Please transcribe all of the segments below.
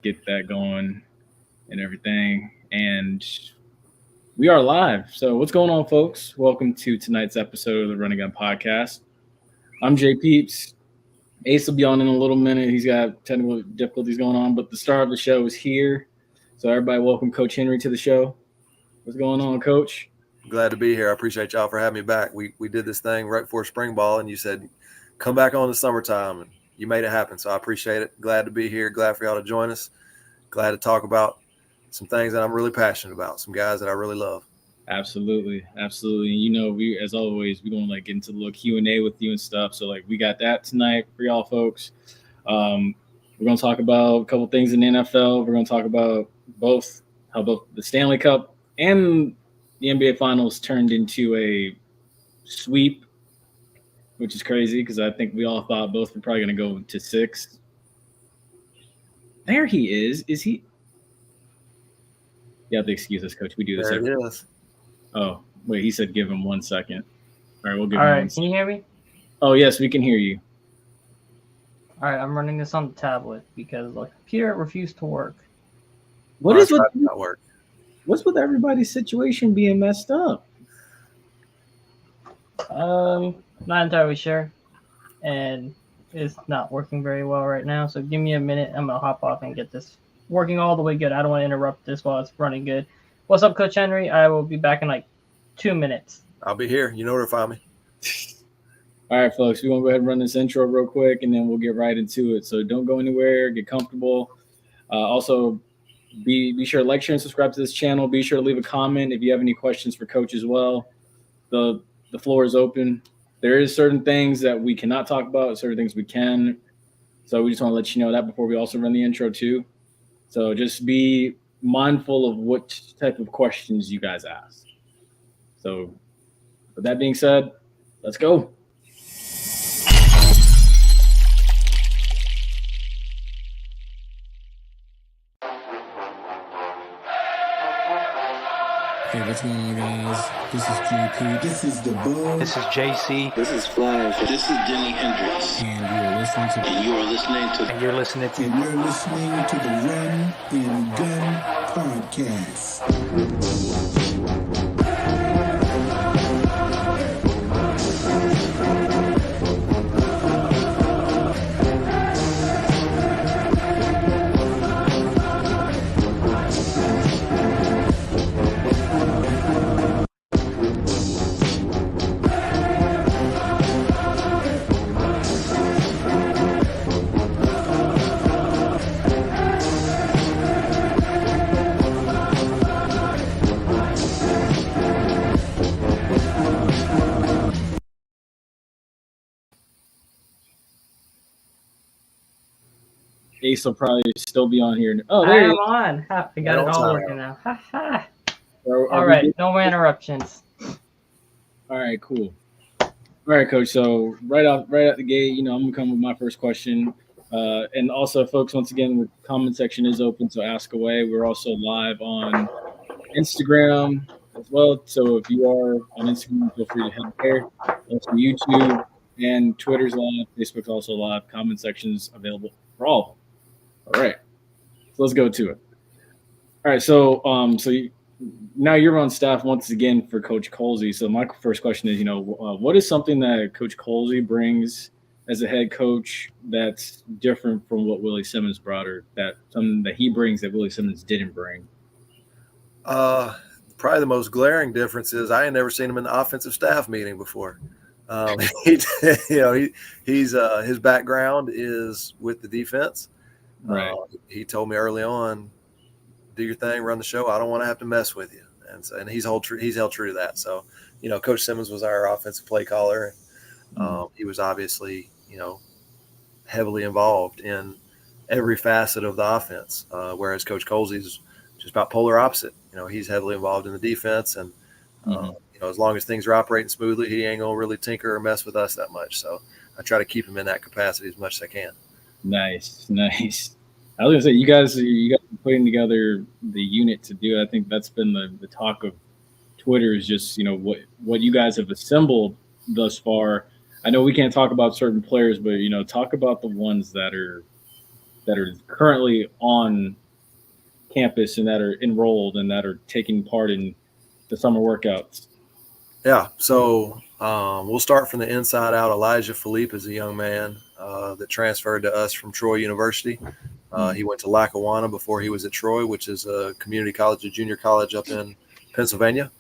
get that going and everything. And we are live. So, what's going on, folks? Welcome to tonight's episode of the Running Gun Podcast. I'm Jay Peeps. Ace will be on in a little minute. He's got technical difficulties going on, but the star of the show is here. So, everybody, welcome Coach Henry to the show. What's going on, Coach? Glad to be here. I appreciate y'all for having me back. We did this thing right before spring ball, and you said come back on in the summertime, and you made it happen. So I appreciate it. Glad to be here. Glad for y'all to join us. Glad to talk about some things that I'm really passionate about, some guys that I really love. Absolutely. You know, we as always we gonna get into a little Q&A with you and stuff. So we got that tonight for y'all folks. We're gonna talk about a couple things in the NFL. We're gonna talk about how both the Stanley Cup and the NBA Finals turned into a sweep, which is crazy because I think we all thought both were probably gonna go to 6. There he is. Is he? You have to excuse us, Coach. We do this. There it is. Oh, wait, he said give him 1 second. All right, we'll give All him right, 1 can second. you hear me? Oh, yes, we can hear you. All right, I'm running this on the tablet because the computer refused to work. What's with everybody's situation being messed up? Not entirely sure, and it's not working very well right now. So give me a minute. I'm gonna hop off and get this working all the way good. I don't want to interrupt this while it's running good. What's up, Coach Henry? I will be back in like 2 minutes. I'll be here. You know where to find me. All right, folks, we're going to go ahead and run this intro real quick, and then we'll get right into it. So don't go anywhere. Get comfortable. Also, be sure to like, share, and subscribe to this channel. Be sure to leave a comment if you have any questions for Coach as well. The floor is open. There is certain things that we cannot talk about, certain things we can. So we just want to let you know that before we also run the intro too. So just be mindful of what type of questions you guys ask. So with that being said, let's go. Hey, what's going on, guys? This is JP. This is the Bug. This is JC. This is Flash. This is Jimi Hendrix. And you're listening to And you're listening to the Run and Gun Podcast. Ace will probably still be on here. Oh, I there am you on. I got it all working now. Ha ha. are. All right, no more interruptions. All right, cool. All right, Coach. So right out the gate, I'm gonna come with my first question. And also, folks, once again, the comment section is open, so ask away. We're also live on Instagram as well. So if you are on Instagram, feel free to head there. Also YouTube and Twitter's live. Facebook's also live. Comment sections available for all of them. All right, so let's go to it. All right, so now you're on staff once again for Coach Colsey. So my first question is, what is something that Coach Colsey brings as a head coach that's different from what Willie Simmons brought, or that something that he brings that Willie Simmons didn't bring? Probably the most glaring difference is I ain't never seen him in the offensive staff meeting before. His background is with the defense. Right. He told me early on, do your thing, run the show. I don't want to have to mess with you. And he's held true to that. So, Coach Simmons was our offensive play caller. He was obviously, heavily involved in every facet of the offense, whereas Coach Colsey's just about polar opposite. He's heavily involved in the defense, and as long as things are operating smoothly, he ain't gonna really tinker or mess with us that much. So I try to keep him in that capacity as much as I can. Nice. I was gonna say you guys are putting together the unit to do it. I think that's been the talk of Twitter is just what you guys have assembled thus far. I know we can't talk about certain players, but talk about the ones that are that are currently on campus and that are enrolled and that are taking part in the summer workouts? Yeah, so we'll start from the inside out. Elijah Philippe is a young man that transferred to us from Troy University. He went to Lackawanna before he was at Troy, which is a community college, a junior college up in Pennsylvania.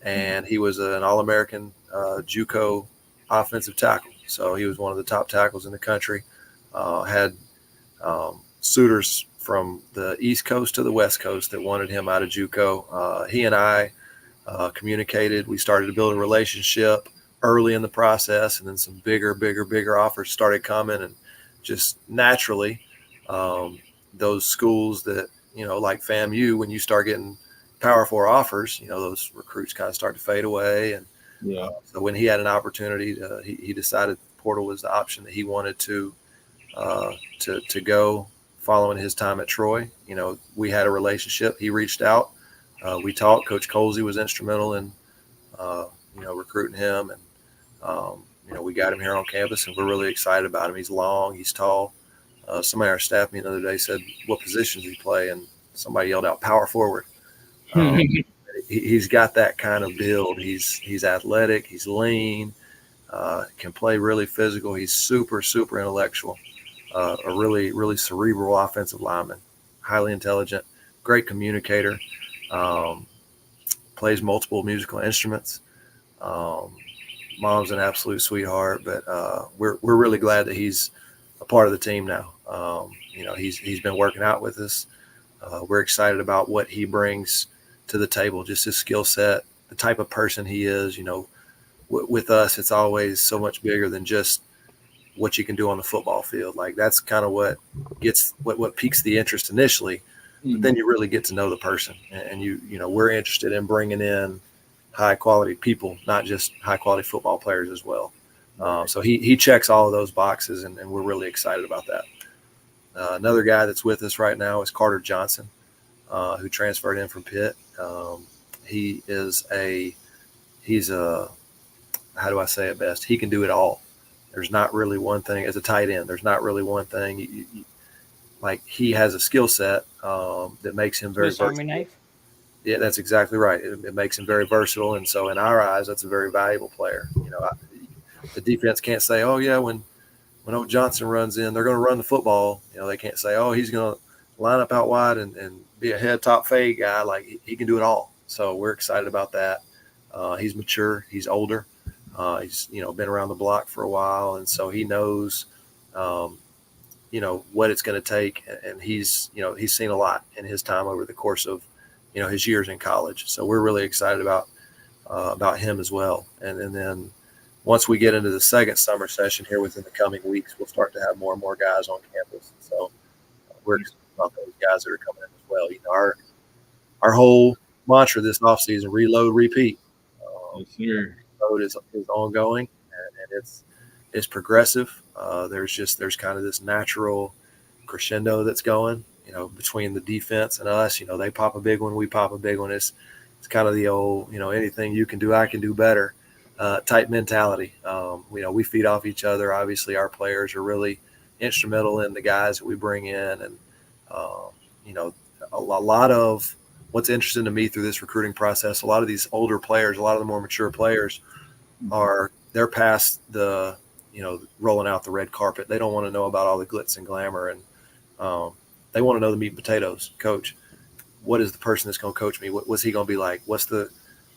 And he was an All-American JUCO offensive tackle. So he was one of the top tackles in the country. Had suitors from the East Coast to the West Coast that wanted him out of JUCO. He and I communicated. We started to build a relationship early in the process, and then some bigger offers started coming. And just naturally, those schools that, like FAMU, when you start getting Power 4 offers, those recruits kind of start to fade away. And so when he had an opportunity, he decided portal was the option that he wanted to go following his time at Troy. We had a relationship. He reached out. We talked. Coach Colsey was instrumental in, recruiting him. And, we got him here on campus, and we're really excited about him. He's long. He's tall. Somebody on our staff meeting the other day said, what positions does he play? And somebody yelled out, power forward. He's got that kind of build. He's athletic. He's lean. Can play really physical. He's super intellectual. A really cerebral offensive lineman. Highly intelligent. Great communicator. Plays multiple musical instruments. Mom's an absolute sweetheart. But we're really glad that he's a part of the team now. He's been working out with us. We're excited about what he brings to the table, just his skill set, the type of person he is. With us, it's always so much bigger than just what you can do on the football field. Like, that's kind of what piques the interest initially, but then you really get to know the person, and we're interested in bringing in high quality people, not just high quality football players as well. So he checks all of those boxes, and we're really excited about that. Another guy that's with us right now is Carter Johnson, who transferred in from Pitt. He's a, how do I say it best? He can do it all. There's not really one thing as a tight end. There's not really one thing. Like, he has a skill set that makes him very versatile. Knife. Yeah, that's exactly right. It makes him very versatile, and so in our eyes, that's a very valuable player. The defense can't say, "Oh yeah, when old Johnson runs in, they're going to run the football." They can't say, "Oh, he's going to line up out wide and be a head top fade guy." Like, he can do it all. So we're excited about that. He's mature. He's older. He's been around the block for a while, and so he knows what it's going to take, and he's seen a lot in his time over the course of his years in college. So we're really excited about him as well. And then once we get into the second summer session here within the coming weeks, we'll start to have more and more guys on campus. So we're excited about those guys that are coming in as well. Our whole mantra this offseason: reload, repeat. Reload is ongoing, and it's progressive. There's kind of this natural crescendo that's going, between the defense and us. They pop a big one, we pop a big one. It's kind of the old, anything you can do, I can do better type mentality. We feed off each other. Obviously, our players are really instrumental in the guys that we bring in, and a lot of what's interesting to me through this recruiting process, a lot of these older players, a lot of the more mature players they're past the rolling out the red carpet. They don't want to know about all the glitz and glamour, and they want to know the meat and potatoes. Coach, what is the person that's going to coach me? What's he going to be like? What's the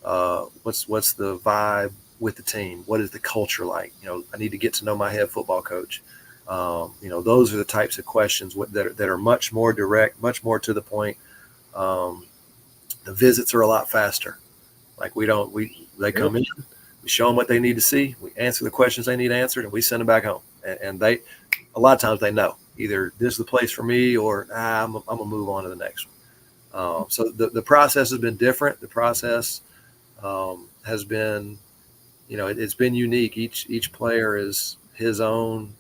vibe with the team? What is the culture like? I need to get to know my head football coach. Those are the types of questions that are much more direct, much more to the point. The visits are a lot faster. Like, they come in, we show them what they need to see, we answer the questions they need answered, and we send them back home. And they, a lot of times, they know either this is the place for me, or I'm gonna move on to the next one. So the process has been different. The process has been, it's been unique. Each player is his own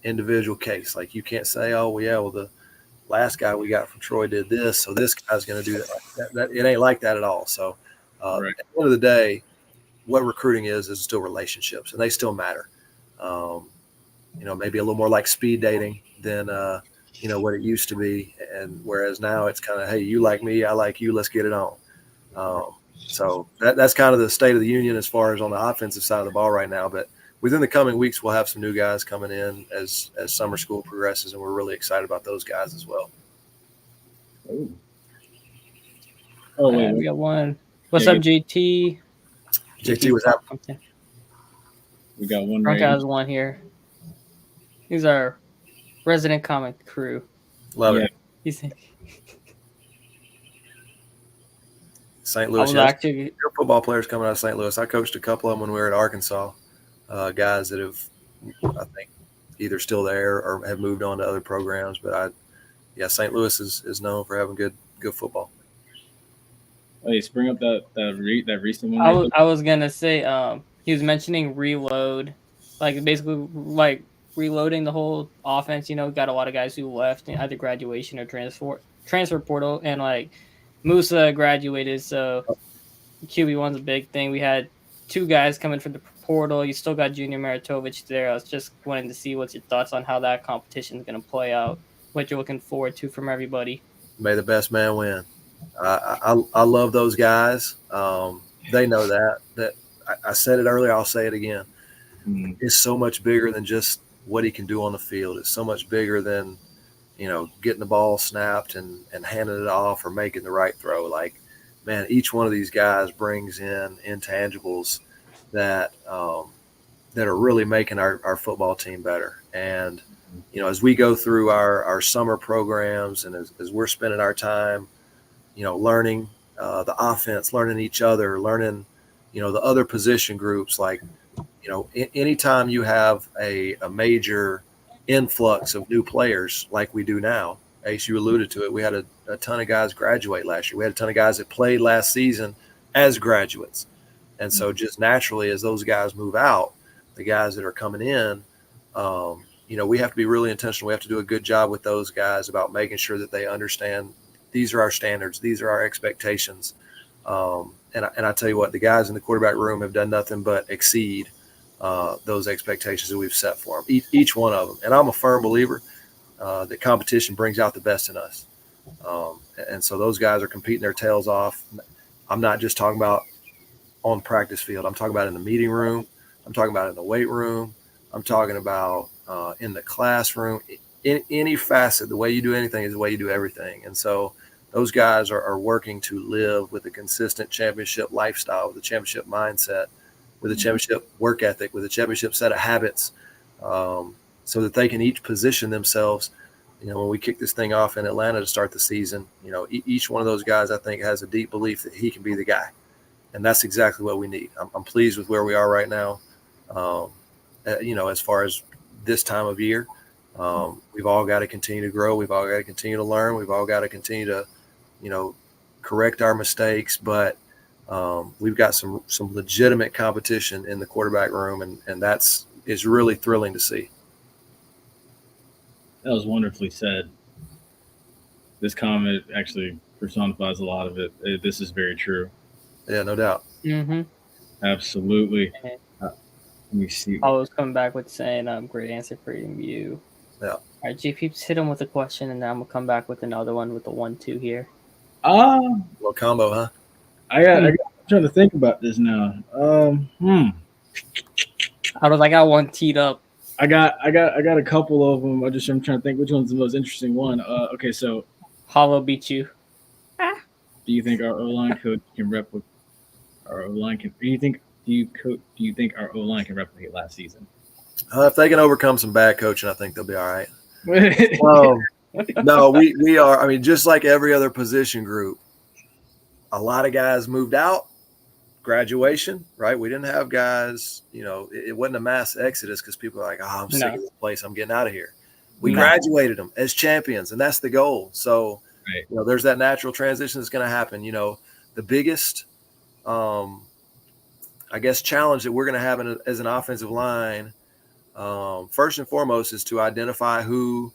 individual case. Like, you can't say, oh, well, yeah, well, the last guy we got from Troy did this, so this guy's going to do that. It ain't like that at all. So right. At the end of the day, what recruiting is still relationships, and they still matter. Maybe a little more like speed dating than what it used to be. And whereas now it's kind of, hey, you like me, I like you, let's get it on. So that's kind of the state of the union as far as on the offensive side of the ball right now. But within the coming weeks, we'll have some new guys coming in as summer school progresses, and we're really excited about those guys as well. Oh wait, we got one. What's Yeah, up, JT? JT, what's up? we got one Drunk right. has one here. He's our resident comic crew. Love Yeah. it. He's St. I Louis. was Yes. actually Your football players coming out of St. Louis. I coached a couple of them when we were at Arkansas. Guys that have, I think, either still there or have moved on to other programs. But St. Louis is known for having good football. Hey, spring up that recent one. I was gonna say he was mentioning reload, like basically like reloading the whole offense. Got a lot of guys who left either graduation or transfer portal, and like Musa graduated, so QB1's a big thing. We had 2 guys coming from the portal. You still got Junior Maritovich there. I was just wanting to see what's your thoughts on how that competition is going to play out, what you're looking forward to from everybody. May the best man win. I love those guys. They know that I said it earlier. I'll say it again. It's so much bigger than just what he can do on the field. It's so much bigger than, getting the ball snapped and handing it off or making the right throw. Like, man, each one of these guys brings in intangibles that are really making our football team better. And, as we go through our summer programs and as we're spending our time, learning the offense, learning each other, learning, the other position groups, like, anytime you have a major influx of new players like we do now, Ace, you alluded to it, we had a ton of guys graduate last year. We had a ton of guys that played last season as graduates. And so just naturally, as those guys move out, the guys that are coming in, we have to be really intentional. We have to do a good job with those guys about making sure that they understand these are our standards. These are our expectations. And I tell you what, the guys in the quarterback room have done nothing but exceed those expectations that we've set for them, each one of them. And I'm a firm believer that competition brings out the best in us. And so those guys are competing their tails off. I'm not just talking about on the practice field. I'm talking about in the meeting room. I'm talking about in the weight room. I'm talking about in the classroom. In any facet, the way you do anything is the way you do everything. And so those guys are working to live with a consistent championship lifestyle, with a championship mindset, with a championship work ethic, with a championship set of habits, so that they can each position themselves. When we kick this thing off in Atlanta to start the season, each one of those guys, I think, has a deep belief that he can be the guy. And that's exactly what we need. I'm pleased with where we are right now. As far as this time of year, we've all got to continue to grow. We've all got to continue to learn. We've all got to continue to, correct our mistakes. But we've got some legitimate competition in the quarterback room, and is really thrilling to see. That was wonderfully said. This comment actually personifies a lot of it. This is very true. Yeah, no doubt. Mm-hmm. Absolutely. Let me see. I was coming back with saying, great answer for you. Yeah. All right, JP, just hit him with a question, and then I'm going to come back with another one with the 1-2 here. Little combo, huh? I'm trying to think about this now. I got one teed up. I got a couple of them. I'm trying to think which one's the most interesting one. Okay, so Hollow beat you. do you think our O-line coach can replicate our O-line? Do you think our O-line can replicate last season? If they can overcome some bad coaching, I think they'll be all right. No, we are. I mean, just like every other position group, a lot of guys moved out. Graduation, right? We didn't have guys, it wasn't a mass exodus because people are like, I'm sick of this place, I'm getting out of here. We graduated them as champions, and that's the goal. So, right. There's that natural transition that's going to happen. The biggest, challenge that we're going to have as an offensive line, first and foremost, is to identify who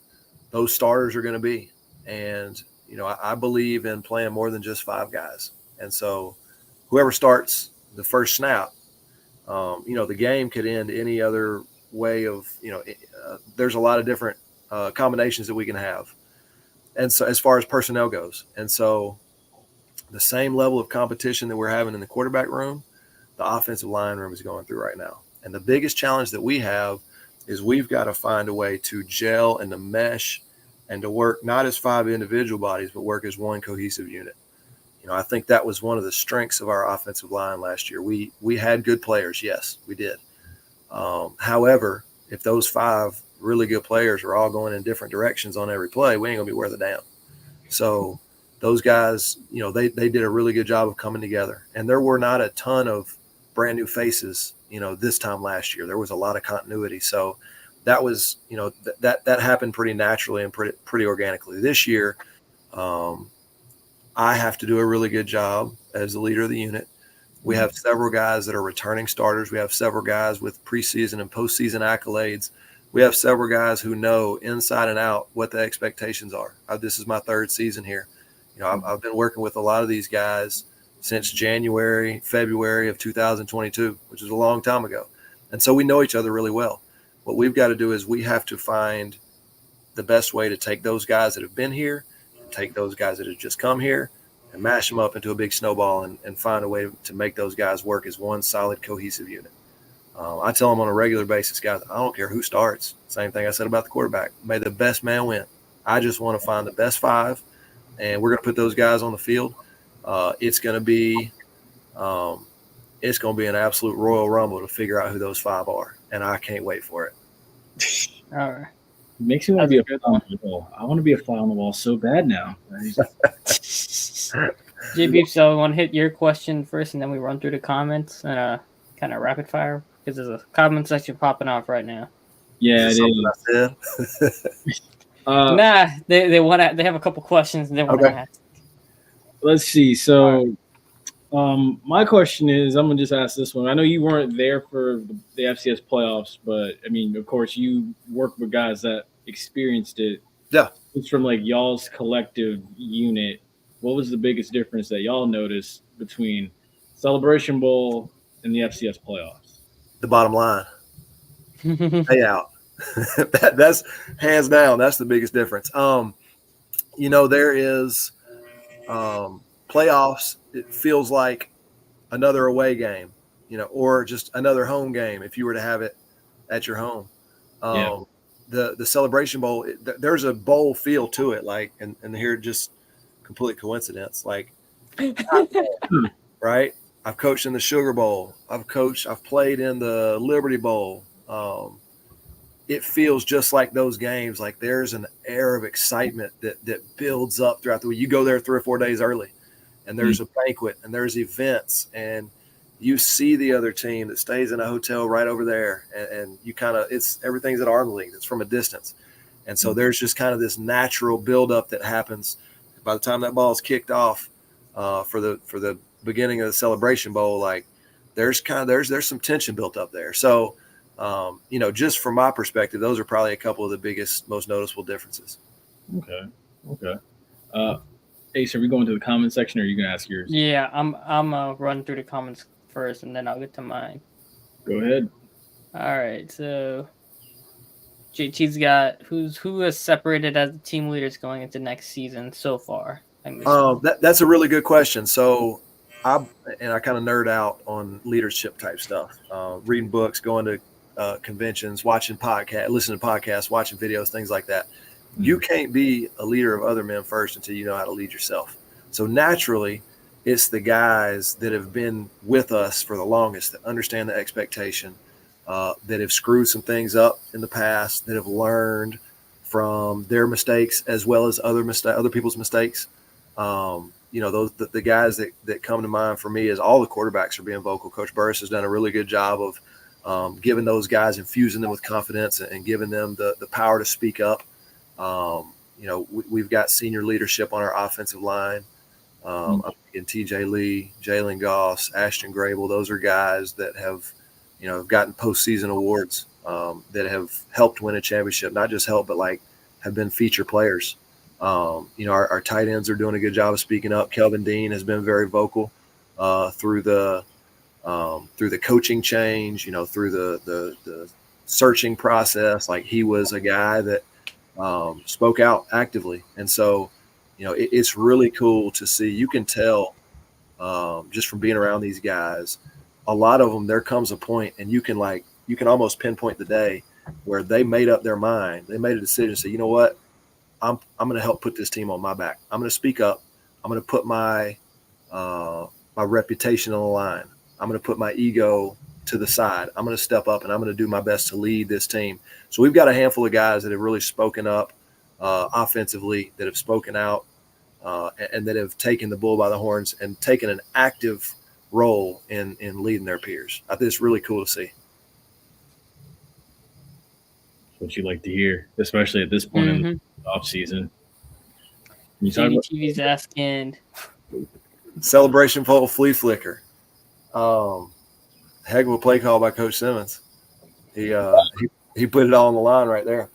those starters are going to be. And, I believe in playing more than just 5 guys. And so, whoever starts the first snap, the game could end any other way of, there's a lot of different combinations that we can have. And so as far as personnel goes, and so the same level of competition that we're having in the quarterback room, the offensive line room is going through right now. And the biggest challenge that we have is we've got to find a way to gel and to mesh and to work not as 5 individual bodies, but work as one cohesive unit. I think that was one of the strengths of our offensive line last year. We had good players. Yes, we did. However, if those 5 really good players are all going in different directions on every play, we ain't gonna be worth a damn. So those guys, they did a really good job of coming together, and there were not a ton of brand new faces, this time last year. There was a lot of continuity. So that was, that happened pretty naturally and pretty organically. This year, I have to do a really good job as the leader of the unit. We have several guys that are returning starters. We have several guys with preseason and postseason accolades. We have several guys who know inside and out what the expectations are. This is my 3rd season here. I've been working with a lot of these guys since February of 2022, which is a long time ago. And so we know each other really well. What we've got to do is we have to find the best way to take those guys that have been here, take those guys that have just come here, and mash them up into a big snowball and find a way to make those guys work as one solid, cohesive unit. I tell them on a regular basis, guys, I don't care who starts. Same thing I said about the quarterback. May the best man win. I just want to find the best 5, and we're going to put those guys on the field. It's going to be an absolute Royal Rumble to figure out who those 5 are, and I can't wait for it. All right. It makes me want to be a fly on the wall. I want to be a fly on the wall so bad now. JB, so I want to hit your question first, and then we run through the comments and kind of rapid fire, because there's a comment section popping off right now. Yeah, it is. Nah, they have a couple questions and they want to ask. Let's see. So, my question is, I'm gonna just ask this one. I know you weren't there for the FCS playoffs, but I mean, of course, you work with guys that experienced it. Yeah. It's from like y'all's collective unit. What was the biggest difference that y'all noticed between Celebration Bowl and the FCS playoffs? The bottom line, payout. That's hands down. That's the biggest difference. There is playoffs. It feels like another away game, or just another home game if you were to have it at your home. The Celebration Bowl, there's a bowl feel to it, like, and here just complete coincidence, like, right? I've coached in the Sugar Bowl. I've played in the Liberty Bowl. It feels just like those games. Like there's an air of excitement that builds up throughout the week. You go there 3 or 4 days early, and there's a banquet, and there's events, and you see the other team that stays in a hotel right over there, and you everything's at arm's length. It's from a distance, and so there's just kind of this natural buildup that happens. By the time that ball is kicked off for the beginning of the Celebration Bowl, like there's some tension built up there. So, just from my perspective, those are probably a couple of the biggest, most noticeable differences. Okay. Ace, are we going to the comment section, or are you going to ask yours? Yeah, I'm run through the comments first, and then I'll get to mine. Go ahead. All right, so JT's got who has separated as the team leaders going into next season so far? That's a really good question. So I kind of nerd out on leadership type stuff, reading books, going to conventions, watching podcasts, listening to podcasts, watching videos, things like that. You can't be a leader of other men first until you know how to lead yourself. So naturally, it's the guys that have been with us for the longest that understand the expectation, that have screwed some things up in the past, that have learned from their mistakes as well as other people's mistakes. The guys that come to mind for me is all the quarterbacks are being vocal. Coach Burris has done a really good job of giving those guys, infusing them with confidence and giving them the power to speak up. We've got senior leadership on our offensive line. I'm thinking TJ Lee, Jalen Goss, Ashton Grable. Those are guys that have gotten postseason awards, that have helped win a championship, not just help, but like have been feature players. Our tight ends are doing a good job of speaking up. Kelvin Dean has been very vocal through the coaching change, through the searching process. Like he was a guy that spoke out actively. And so, it's really cool to see. You can tell just from being around these guys, a lot of them, there comes a point and you can almost pinpoint the day where they made up their mind. They made a decision, say, you know what, I'm going to help put this team on my back. I'm going to speak up. I'm going to put my reputation on the line. I'm going to put my ego to the side. I'm going to step up and I'm going to do my best to lead this team. So we've got a handful of guys that have really spoken up offensively, that have spoken out, and that have taken the bull by the horns and taken an active role in leading their peers. I think it's really cool to see. What you like to hear, especially at this point in the off season. TV's asking. Celebration pole flea flicker. Heck of a play call by Coach Simmons. He put it all on the line right there.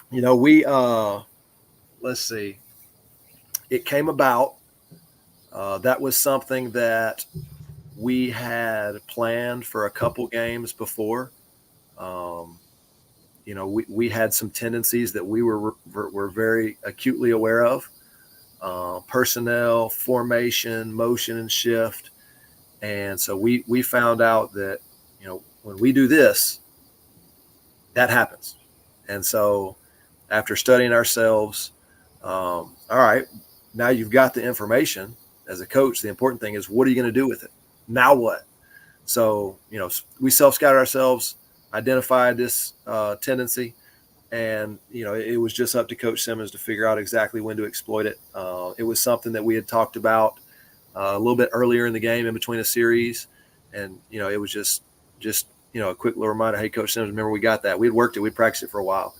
We let's see. It came about. That was something that we had planned for a couple games before. We had some tendencies that we were very acutely aware of. Personnel, formation, motion, and shift. And so we found out that, when we do this, that happens. And so after studying ourselves, all right, now you've got the information as a coach. The important thing is, what are you going to do with it? Now what? So, we self-scouted ourselves, identified this tendency, and, it was just up to Coach Simmons to figure out exactly when to exploit it. It was something that we had talked about a little bit earlier in the game, in between a series. And, it was just a quick little reminder, hey, Coach Simmons, remember we got that. We had worked it. We'd practiced it for a while.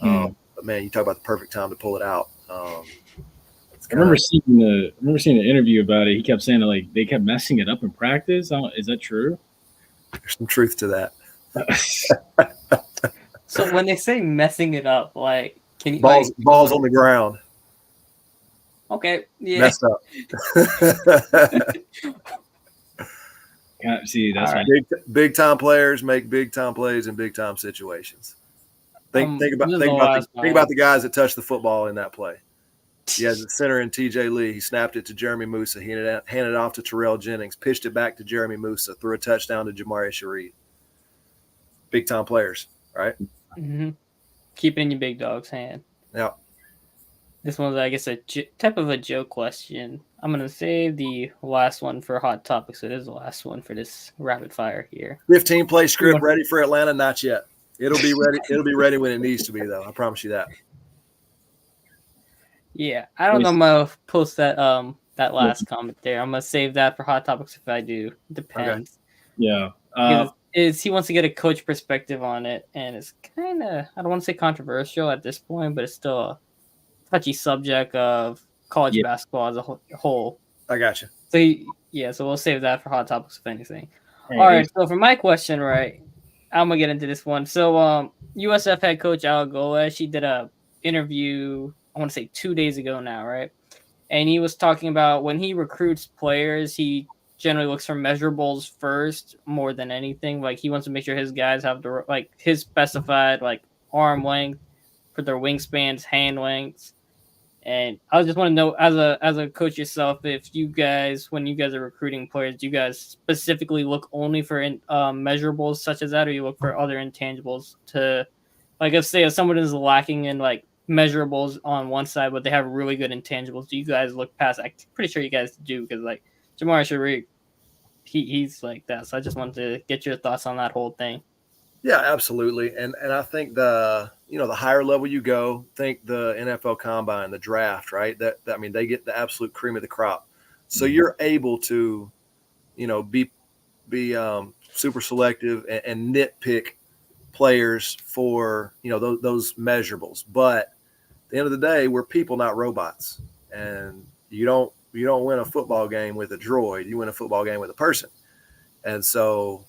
But, man, you talk about the perfect time to pull it out. I remember seeing the interview about it. He kept saying that, they kept messing it up in practice. Is that true? There's some truth to that. So when they say messing it up, can you balls on the ground? Okay, yeah. Messed up. See, that's right. Big time players make big time plays in big time situations. Think about the guys that touched the football in that play. He has the center in TJ Lee. He snapped it to Jeremy Musa. He handed it off to Terrell Jennings, pitched it back to Jeremy Musa, threw a touchdown to Jamari Shareed. Big time players, right? Mm-hmm. Keep it in your big dog's hand. Yeah. This one's, I guess, a type of a joke question. I'm going to save the last one for Hot Topics. So it is the last one for this rapid fire here. 15-play script ready for Atlanta? Not yet. It'll be ready. It'll be ready when it needs to be, though. I promise you that. Yeah, I don't know if I'm going to post that last comment there. I'm going to save that for Hot Topics if I do. Depends. Okay. Yeah. He wants to get a coach perspective on it, and it's kind of, I don't want to say controversial at this point, but it's still a touchy subject of college basketball as a whole. I got you. So we'll save that for Hot Topics, if anything. All right, so for my question, right, I'm going to get into this one. So USF head coach Alagoa, she did a interview, I want to say 2 days ago now, right? And he was talking about when he recruits players, he generally looks for measurables first more than anything. He wants to make sure his guys have his specified arm length for their wingspans, hand lengths. And I just want to know, as a coach yourself, if you guys, when you guys are recruiting players, do you guys specifically look only for measurables such as that, or you look for other intangibles to, if someone is lacking in measurables on one side, but they have really good intangibles, do you guys look past? I'm pretty sure you guys do, because Jamari Shareed, he's like that. So I just wanted to get your thoughts on that whole thing. Yeah, absolutely. And I think the higher level you go, think the NFL Combine, the draft, right? They get the absolute cream of the crop. So you're able to, be super selective and nitpick players for, those measurables. But at the end of the day, we're people, not robots. And you don't win a football game with a droid. You win a football game with a person. And so,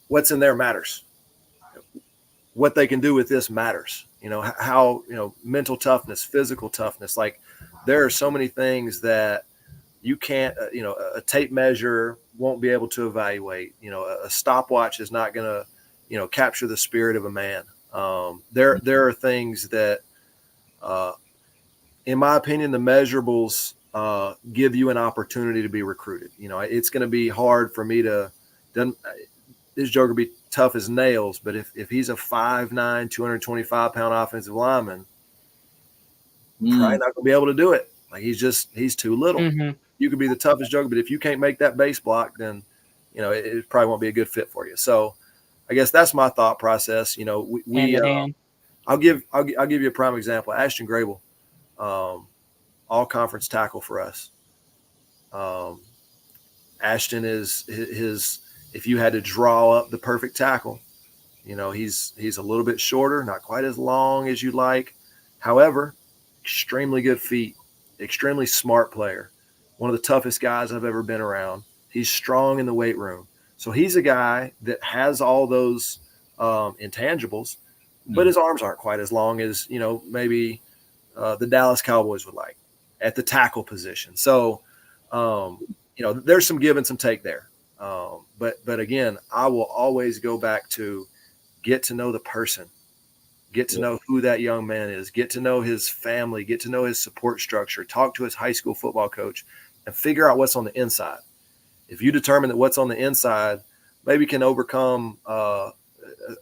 what's in there matters. What they can do with this matters. How, mental toughness, physical toughness. There are so many things that you can't, a tape measure won't be able to evaluate. A stopwatch is not going to, capture the spirit of a man. There are things that, in my opinion, the measurables give you an opportunity to be recruited. It's going to be hard for me to – this joker be tough as nails, but if he's a 5'9", 225-pound offensive lineman, probably not going to be able to do it. Like he's too little. Mm-hmm. You could be the toughest joker, but if you can't make that base block, then it probably won't be a good fit for you. So I guess that's my thought process. I'll give you a prime example. Ashton Grable, all conference tackle for us. Ashton is his. If you had to draw up the perfect tackle, he's a little bit shorter, not quite as long as you'd like. However, extremely good feet, extremely smart player, one of the toughest guys I've ever been around. He's strong in the weight room. So he's a guy that has all those intangibles, but his arms aren't quite as long as, maybe the Dallas Cowboys would like at the tackle position. So, there's some give and some take there. But again, I will always go back to get to know the person, get to know who that young man is, get to know his family, get to know his support structure, talk to his high school football coach, and figure out what's on the inside. If you determine that what's on the inside maybe can overcome a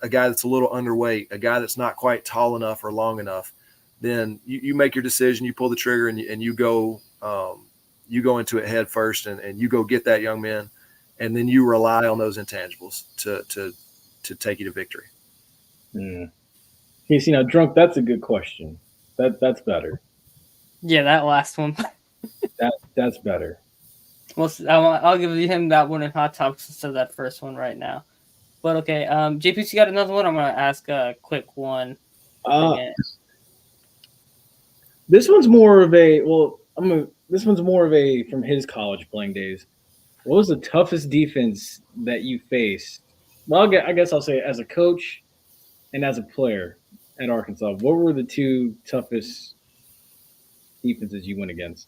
guy that's a little underweight, a guy that's not quite tall enough or long enough, then you make your decision, you pull the trigger, and you go into it head first, and you go get that young man, and then you rely on those intangibles to take you to victory. Yes, Drunk, that's a good question. That's better. Yeah, that last one. That's better. Well, I'll give him that one in hot topics instead of that first one right now. But okay, JP, you got another one? I'm gonna ask a quick one. This one's more of a from his college playing days. What was the toughest defense that you faced? Well, I guess I'll say as a coach and as a player at Arkansas. What were the two toughest defenses you went against?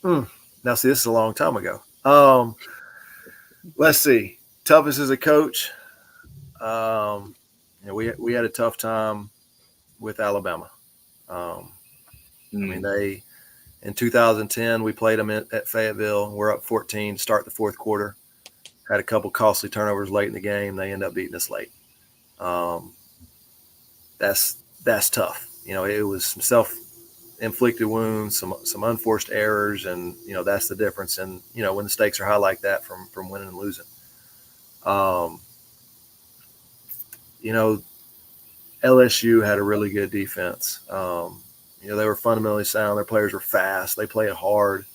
Now, see, this is a long time ago. Let's see. Toughest as a coach. We had a tough time with Alabama. In 2010, we played them at Fayetteville. We're up 14 to start the fourth quarter. Had a couple costly turnovers late in the game. They end up beating us late. That's tough. It was some self-inflicted wounds, some unforced errors, and that's the difference. And when the stakes are high like that, from winning and losing. LSU had a really good defense. They were fundamentally sound. Their players were fast. They played hard.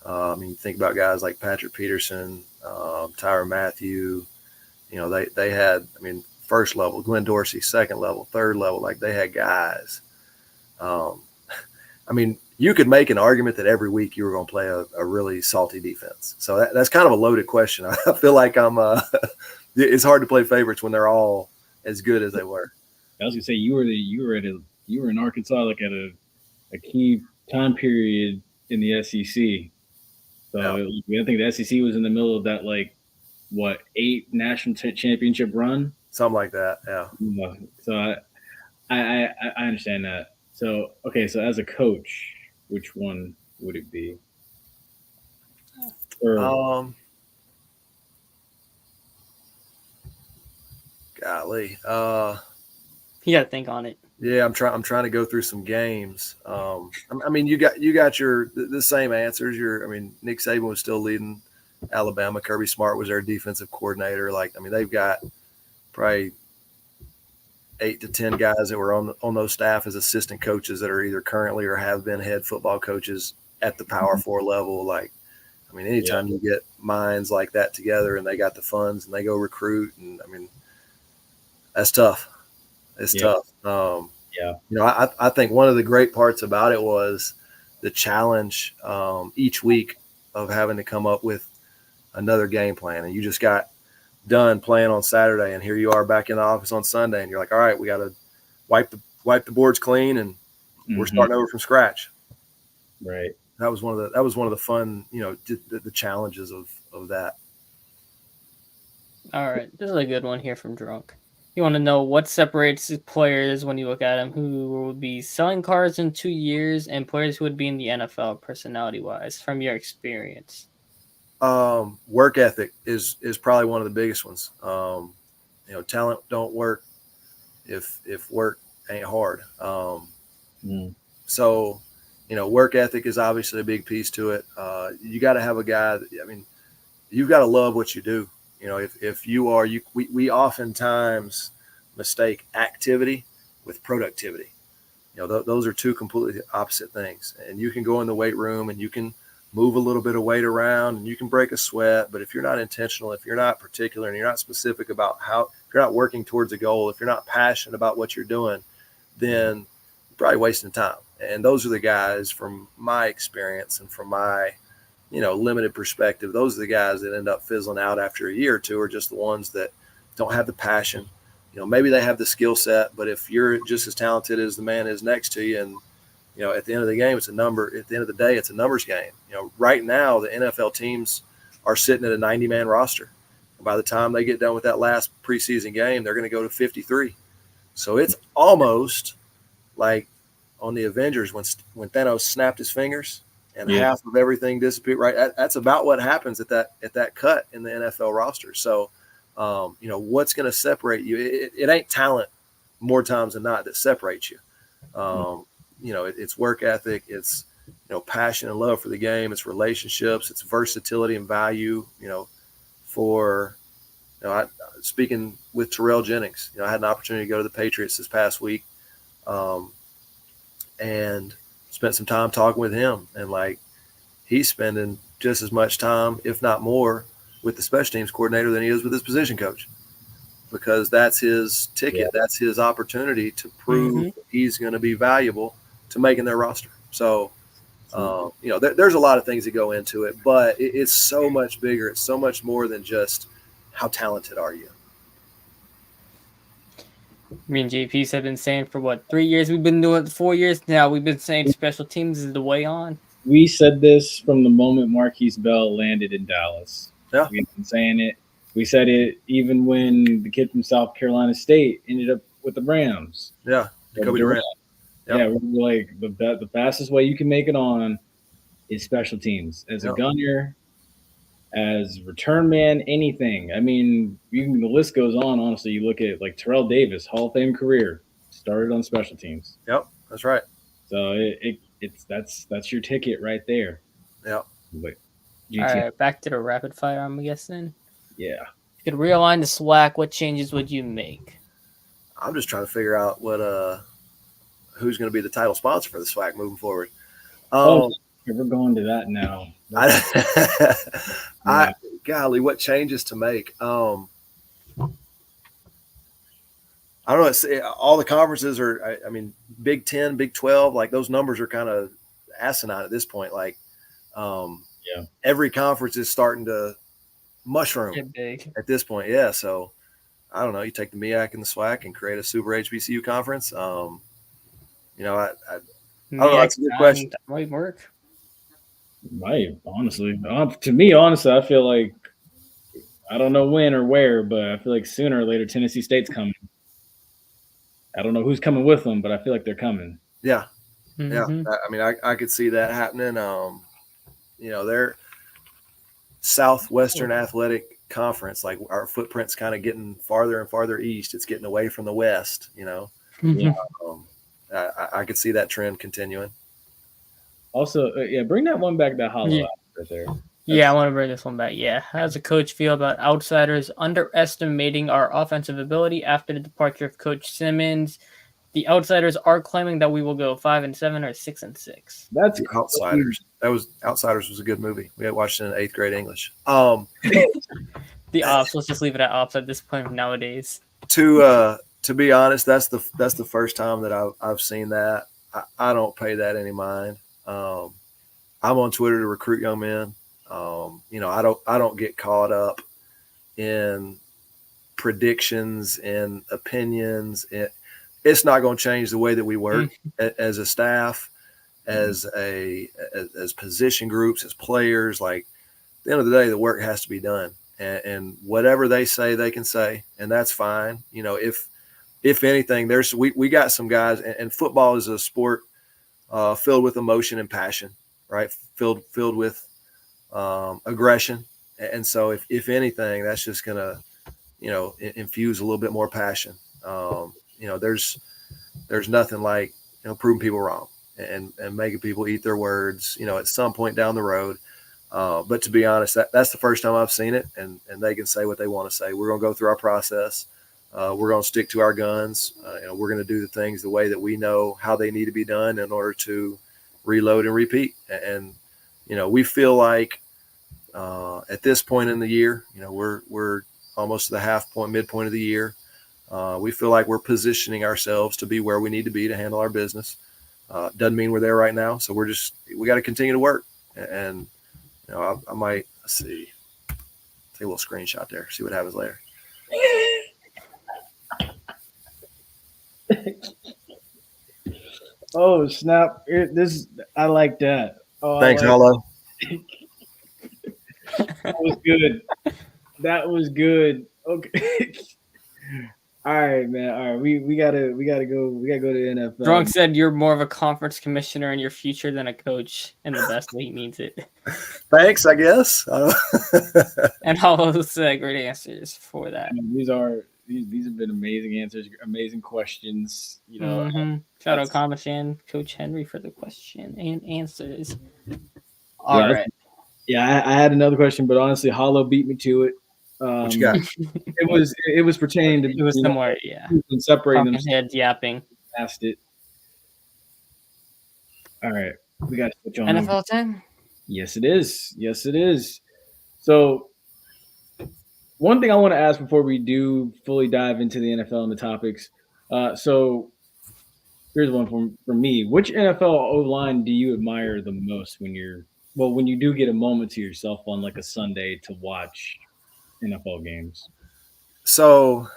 You think about guys like Patrick Peterson, Tyrann Mathieu. They had, first level, Glenn Dorsey, second level, third level. Like, they had guys. You could make an argument that every week you were going to play a really salty defense. So that's kind of a loaded question. I feel like it's hard to play favorites when they're all as good as they were. I was gonna say you were in Arkansas like at a key time period in the SEC. So I think the SEC was in the middle of that 8 national championship run, something like that. Yeah. So I understand that. So okay, so as a coach, which one would it be? Golly. You got to think on it. Yeah, I'm trying to go through some games. You got the same answers. Nick Saban was still leading Alabama. Kirby Smart was their defensive coordinator. They've got probably 8 to 10 guys that were on those staff as assistant coaches that are either currently or have been head football coaches at the Power 4 level. Anytime you get minds like that together and they got the funds and they go recruit, and that's tough. It's tough. I think one of the great parts about it was the challenge each week of having to come up with another game plan. And you just got done playing on Saturday, and here you are back in the office on Sunday, and you're like, all right, we got to wipe the boards clean, and we're starting over from scratch. Right. That was one of the fun, the challenges of that. All right, this is a good one here from Drunk. You want to know what separates players when you look at them who would be selling cars in 2 years and players who would be in the NFL personality-wise from your experience? Work ethic is probably one of the biggest ones. Talent don't work if work ain't hard. So, work ethic is obviously a big piece to it. You got to have a guy you've got to love what you do. If you are, we oftentimes mistake activity with productivity. Those are two completely opposite things. And you can go in the weight room and you can move a little bit of weight around and you can break a sweat. But if you're not intentional, if you're not particular and you're not specific about if you're not working towards a goal, if you're not passionate about what you're doing, then you're probably wasting time. And those are the guys, from my experience and from my limited perspective, those are the guys that end up fizzling out after a year or two, are just the ones that don't have the passion. Maybe they have the skill set, but if you're just as talented as the man is next to you, and at the end of the game, it's a number. At the end of the day, it's a numbers game. Right now, the NFL teams are sitting at a 90-man roster. By the time they get done with that last preseason game, they're going to go to 53. So it's almost like on the Avengers when Thanos snapped his fingers and half of everything disappeared. Right, that's about what happens at that cut in the NFL roster. So, what's going to separate you? It ain't talent more times than not that separates you. It's work ethic, it's passion and love for the game, it's relationships, it's versatility and value. Speaking with Terrell Jennings, I had an opportunity to go to the Patriots this past week, and spent some time talking with him, and he's spending just as much time, if not more, with the special teams coordinator than he is with his position coach, because that's his ticket. That's his opportunity to prove he's going to be valuable to making their roster. So, there's a lot of things that go into it, but it's so much bigger. It's so much more than just how talented are you. Me and JPs have been saying for 3 years? We've been doing it 4 years now. We've been saying special teams is the way on. We said this from the moment Marquise Bell landed in Dallas. Yeah. We've been saying it. We said it even when the kid from South Carolina State ended up with the Rams. Yeah, Jacoby Durant. Yep. Yeah, we're like the fastest way you can make it on is special teams. As a gunner, as return man, anything. I mean, the list goes on. Honestly, you look at Terrell Davis, Hall of Fame career, started on special teams. Yep, that's right. So that's your ticket right there. Yep. All right, back to the rapid fire, I'm guessing. Yeah. If you could realign the SWAC, what changes would you make? I'm just trying to figure out who's going to be the title sponsor for the SWAC moving forward. We're going to that now. Golly, what changes to make? I don't know. All the conferences are, Big 10, Big 12, those numbers are kind of asinine at this point. Every conference is starting to mushroom at this point. Yeah. So I don't know. You take the MEAC and the SWAC and create a super HBCU conference. I don't know. That's a good question. That might work. Might, honestly. To me, honestly, I feel like, I don't know when or where, but I feel like sooner or later Tennessee State's coming. I don't know who's coming with them, but I feel like they're coming. Yeah. Yeah. I could see that happening. Their Southwestern Athletic Conference, our footprint's kind of getting farther and farther east. It's getting away from the West, I could see that trend continuing. Also, bring that one back, that hollow out right there. I want to bring this one back. Yeah. How does the coach feel about outsiders underestimating our offensive ability after the departure of Coach Simmons? The outsiders are claiming that we will go 5-7 or 6-6. That's the Outsiders. Outsiders was a good movie. We had watched it in 8th grade English. The ops. Let's just leave it at ops at this point nowadays. To be honest, that's the first time that I've seen that. I don't pay that any mind. I'm on Twitter to recruit young men. I don't get caught up in predictions and opinions. It's not going to change the way that we work as a staff, as position groups, as players. At the end of the day, the work has to be done. and whatever they say, they can say, and that's fine. You know, if anything, we got some guys, and football is a sport filled with emotion and passion, right? Filled with aggression, and so if anything, that's just gonna, you know, infuse a little bit more passion. You know, there's nothing like, you know, proving people wrong and making people eat their words, you know, at some point down the road. But to be honest, that's the first time I've seen it, and they can say what they want to say. We're going to go through our process. We're going to stick to our guns. You know, we're going to do the things the way that we know how they need to be done in order to reload and repeat. And you know, we feel like at this point in the year, you know, we're almost to the midpoint of the year. We feel like we're positioning ourselves to be where we need to be to handle our business. Doesn't mean we're there right now, so we got to continue to work. And you know, I might take a little screenshot there, see what happens later. Oh snap! I like that. Oh, Thanks, Hollow. That was good. That was good. Okay. All right, man. All right, we gotta go. We gotta go to the NFL. Drunk said you're more of a conference commissioner in your future than a coach, in the best way he means it. Thanks, I guess. And all those great answers for that. These have been amazing answers, amazing questions. You know, Shout out Comics and Coach Henry for the question and answers. All right. Yeah, I had another question, but honestly, Hollow beat me to it. What you got? It was pertaining to, it was somewhere, yeah. Separating them. Heads yapping. Asked it. All right, we got to switch on. NFL time? Yes, it is. Yes, it is. So, one thing I want to ask before we do fully dive into the NFL and the topics. So, here's one from me. Which NFL O-line do you admire the most when you do get a moment to yourself on like a Sunday to watch NFL games? So,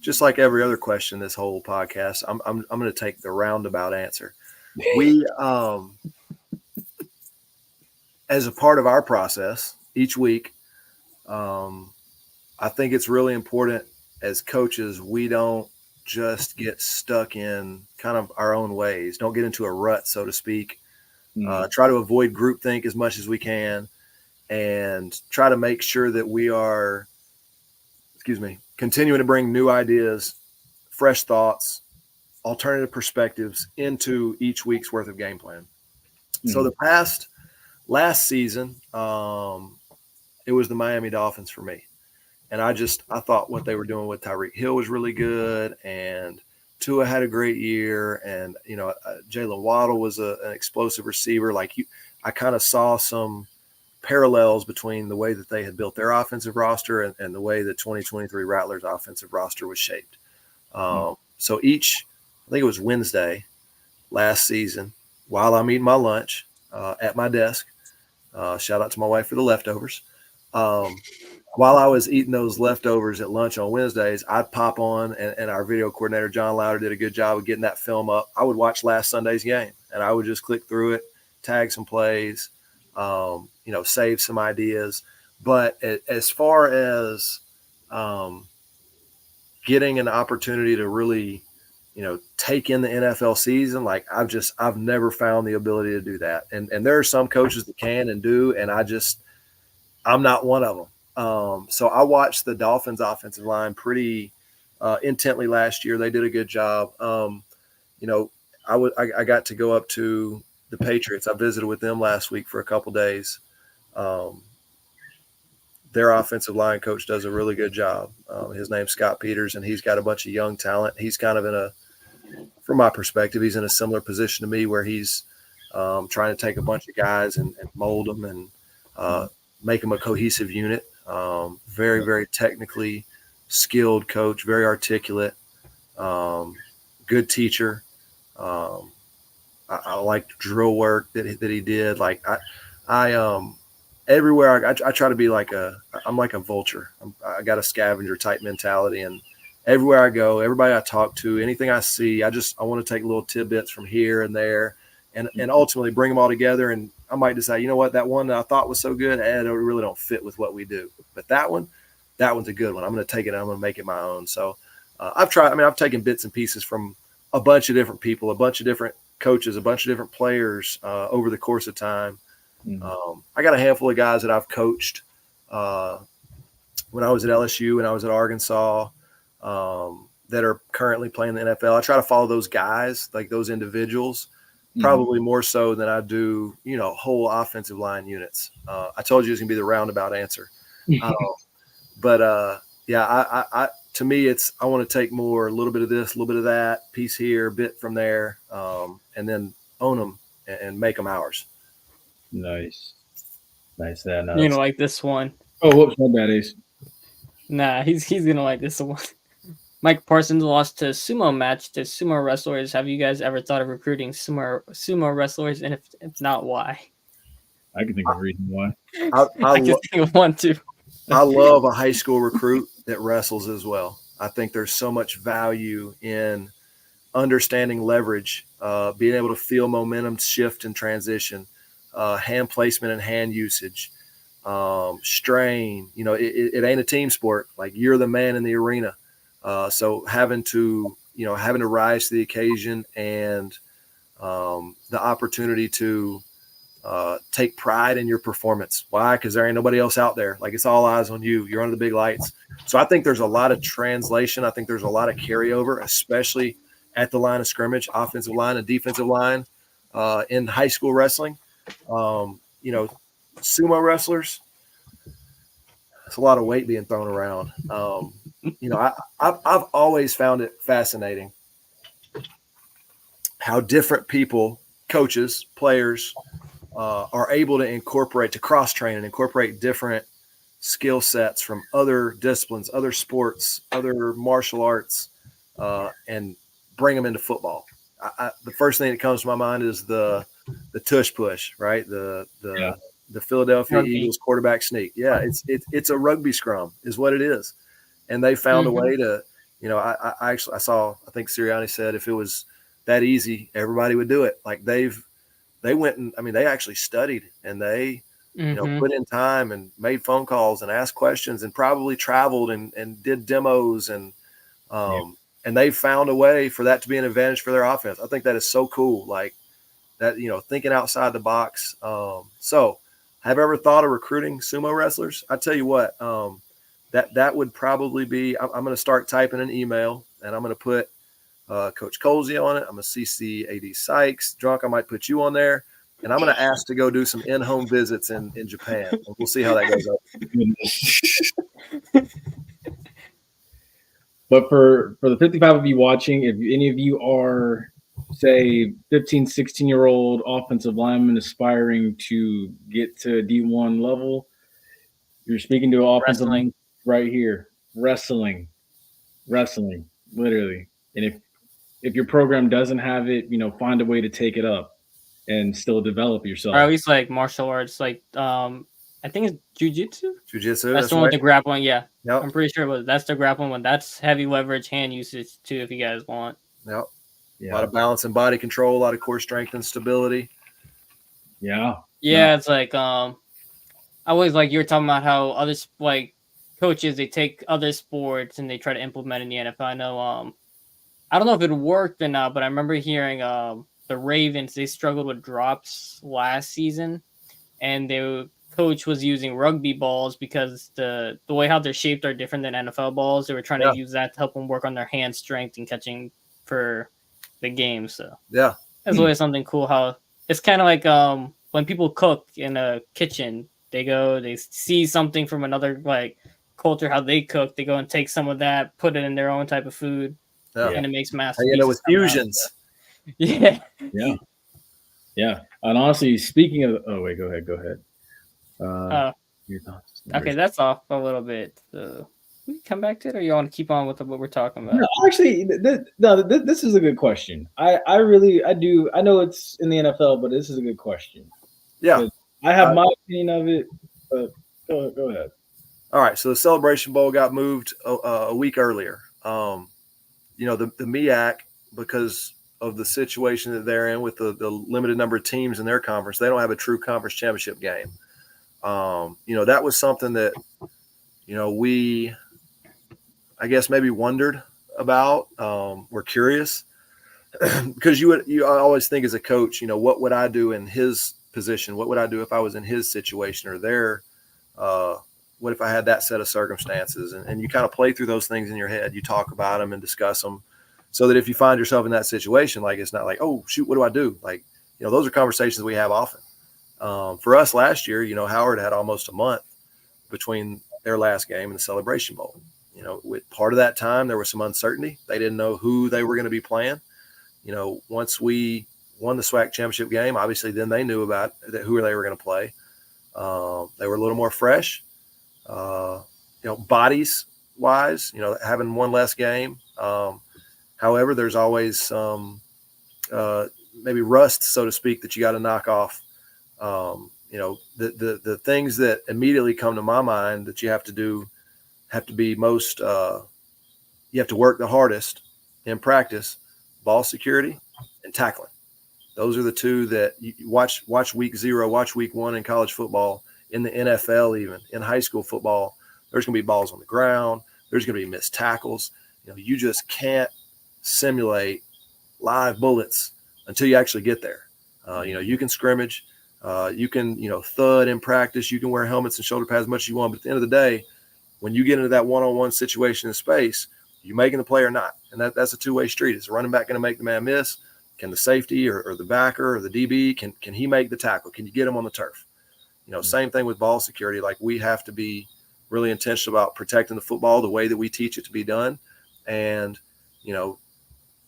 just like every other question this whole podcast, I'm going to take the roundabout answer. We, as a part of our process each week, I think it's really important as coaches, we don't just get stuck in kind of our own ways. Don't get into a rut, so to speak. Try to avoid groupthink as much as we can, and try to make sure that we are, continuing to bring new ideas, fresh thoughts, alternative perspectives into each week's worth of game plan. So last season, it was the Miami Dolphins for me. And I thought what they were doing with Tyreek Hill was really good, and Tua had a great year, and you know, Jalen Waddle was an explosive receiver. I kind of saw some parallels between the way that they had built their offensive roster and the way the 2023 Rattlers offensive roster was shaped. So I think it was Wednesday last season, while I'm eating my lunch at my desk, shout out to my wife for the leftovers. While I was eating those leftovers at lunch on Wednesdays, I'd pop on, and our video coordinator, John Louder, did a good job of getting that film up. I would watch last Sunday's game, and I would just click through it, tag some plays, save some ideas. But as far as getting an opportunity to really, take in the NFL season, I've never found the ability to do that. And there are some coaches that can and do, and I'm not one of them. So I watched the Dolphins offensive line pretty intently last year. They did a good job. I got to go up to the Patriots. I visited with them last week for a couple days. Their offensive line coach does a really good job. His name's Scott Peters, and he's got a bunch of young talent. He's kind of from my perspective, he's in a similar position to me where he's trying to take a bunch of guys and mold them and make them a cohesive unit. Very, very technically skilled coach, very articulate, good teacher. I like drill work that he did. Everywhere I try to be I'm like a vulture. I got a scavenger type mentality, and everywhere I go, everybody I talk to, anything I see, I want to take little tidbits from here and there, and ultimately bring them all together. And I might decide, you know what, that one that I thought was so good, it really don't fit with what we do. But that one's a good one. I'm going to take it and I'm going to make it my own. So I've taken bits and pieces from a bunch of different people, a bunch of different coaches, a bunch of different players over the course of time. I got a handful of guys that I've coached when I was at LSU, when I was at Arkansas, that are currently playing the NFL. I try to follow those guys, like those individuals, probably more so than I do, whole offensive line units. I told you it's going to be the roundabout answer. But to me, I want to take more, a little bit of this, a little bit of that, piece here, a bit from there, and then own them and make them ours. Nice. You're gonna like this one. Oh, whoops, my bad, Ace. Nah, he's gonna like this one. Mike Parsons lost to sumo match to sumo wrestlers. Have you guys ever thought of recruiting sumo wrestlers? And if not, why? I can think of a reason why. I can think of one too. I love a high school recruit that wrestles as well. I think there's so much value in understanding leverage, being able to feel momentum shift and transition, hand placement and hand usage, strain. It ain't a team sport. Like, you're the man in the arena. So having to rise to the occasion and the opportunity to take pride in your performance. Why? Because there ain't nobody else out there. Like, it's all eyes on you. You're under the big lights. So I think there's a lot of translation. I think there's a lot of carryover, especially at the line of scrimmage, offensive line and defensive line in high school wrestling. Sumo wrestlers, it's a lot of weight being thrown around. I've always found it fascinating how different people, coaches, players, are able to cross-train and incorporate different skill sets from other disciplines, other sports, other martial arts, and bring them into football. The first thing that comes to my mind is the tush push, right? The Philadelphia Eagles quarterback sneak. Yeah, it's a rugby scrum is what it is. And they found a way to, I think Sirianni said if it was that easy, everybody would do it. Like, they went and, they actually studied and they, put in time and made phone calls and asked questions and probably traveled and did demos and they found a way for that to be an advantage for their offense. I think that is so cool. Like that, thinking outside the box. So have you ever thought of recruiting sumo wrestlers? I tell you what, that would probably be, I'm going to start typing an email and I'm going to put Coach Colsey on it. I'm going to CC AD Sykes. Drunk, I might put you on there. And I'm going to ask to go do some in-home visits in Japan. And we'll see how that goes up. But for the 55 of you watching, if any of you are, say, 15, 16-year-old offensive linemen aspiring to get to D1 level, you're speaking to an offensive line right here. Wrestling, literally. And if your program doesn't have it, find a way to take it up and still develop yourself. Or at least like martial arts, like I think it's jujitsu. That's the one with the grappling. Yeah, yep. I'm pretty sure that's the grappling one. That's heavy leverage hand usage too, if you guys want. Yep. Yeah. A lot of balance and body control, a lot of core strength and stability. Yeah. It's like I always, like, you were talking about how other coaches, they take other sports and they try to implement in the NFL. I know I don't know if it worked or not, but I remember hearing the Ravens, they struggled with drops last season, and their coach was using rugby balls because the way how they're shaped are different than NFL balls. They were trying to use that to help them work on their hand strength and catching for the game. So that's always something cool. How it's kind of like when people cook in a kitchen, they see something from another culture, how they cook. They go and take some of that, put it in their own type of food, and it makes massive. With fusions. Yeah. And honestly, speaking of, go ahead. Your thoughts? Okay, that's off a little bit. We come back to it, or you want to keep on with what we're talking about? No, actually, this is a good question. I do. I know it's in the NFL, but this is a good question. Yeah, I have my opinion of it, but go ahead. All right, so the Celebration Bowl got moved a week earlier. The MEAC, because of the situation that they're in with the limited number of teams in their conference. They don't have a true conference championship game. That was something that, we, I guess, maybe wondered about. We're curious because you always think as a coach, what would I do in his position? What would I do if I was in his situation or their, what if I had that set of circumstances? And you kind of play through those things in your head. You talk about them and discuss them so that if you find yourself in that situation, like, it's not like, oh, shoot, what do I do? Like, those are conversations we have often. For us last year, Howard had almost a month between their last game and the Celebration Bowl. With part of that time, there was some uncertainty. They didn't know who they were going to be playing. Once we won the SWAC championship game, obviously then they knew about who they were going to play. They were a little more fresh, bodies wise, having one less game. However, there's always some maybe rust, so to speak, that you got to knock off. The things that immediately come to my mind that you have to do have to be most, you have to work the hardest in practice: ball security and tackling. Those are the two that you watch week 0, watch week 1 in college football, in the NFL, even in high school football. There's going to be balls on the ground. There's going to be missed tackles. You just can't simulate live bullets until you actually get there. You can scrimmage, you can, thud in practice. You can wear helmets and shoulder pads as much as you want. But at the end of the day, when you get into that one-on-one situation in space, you making the play or not. And that's a two-way street. Is the running back going to make the man miss? Can the safety or the backer or the DB, can he make the tackle? Can you get him on the turf? Same thing with ball security. Like, we have to be really intentional about protecting the football the way that we teach it to be done. And,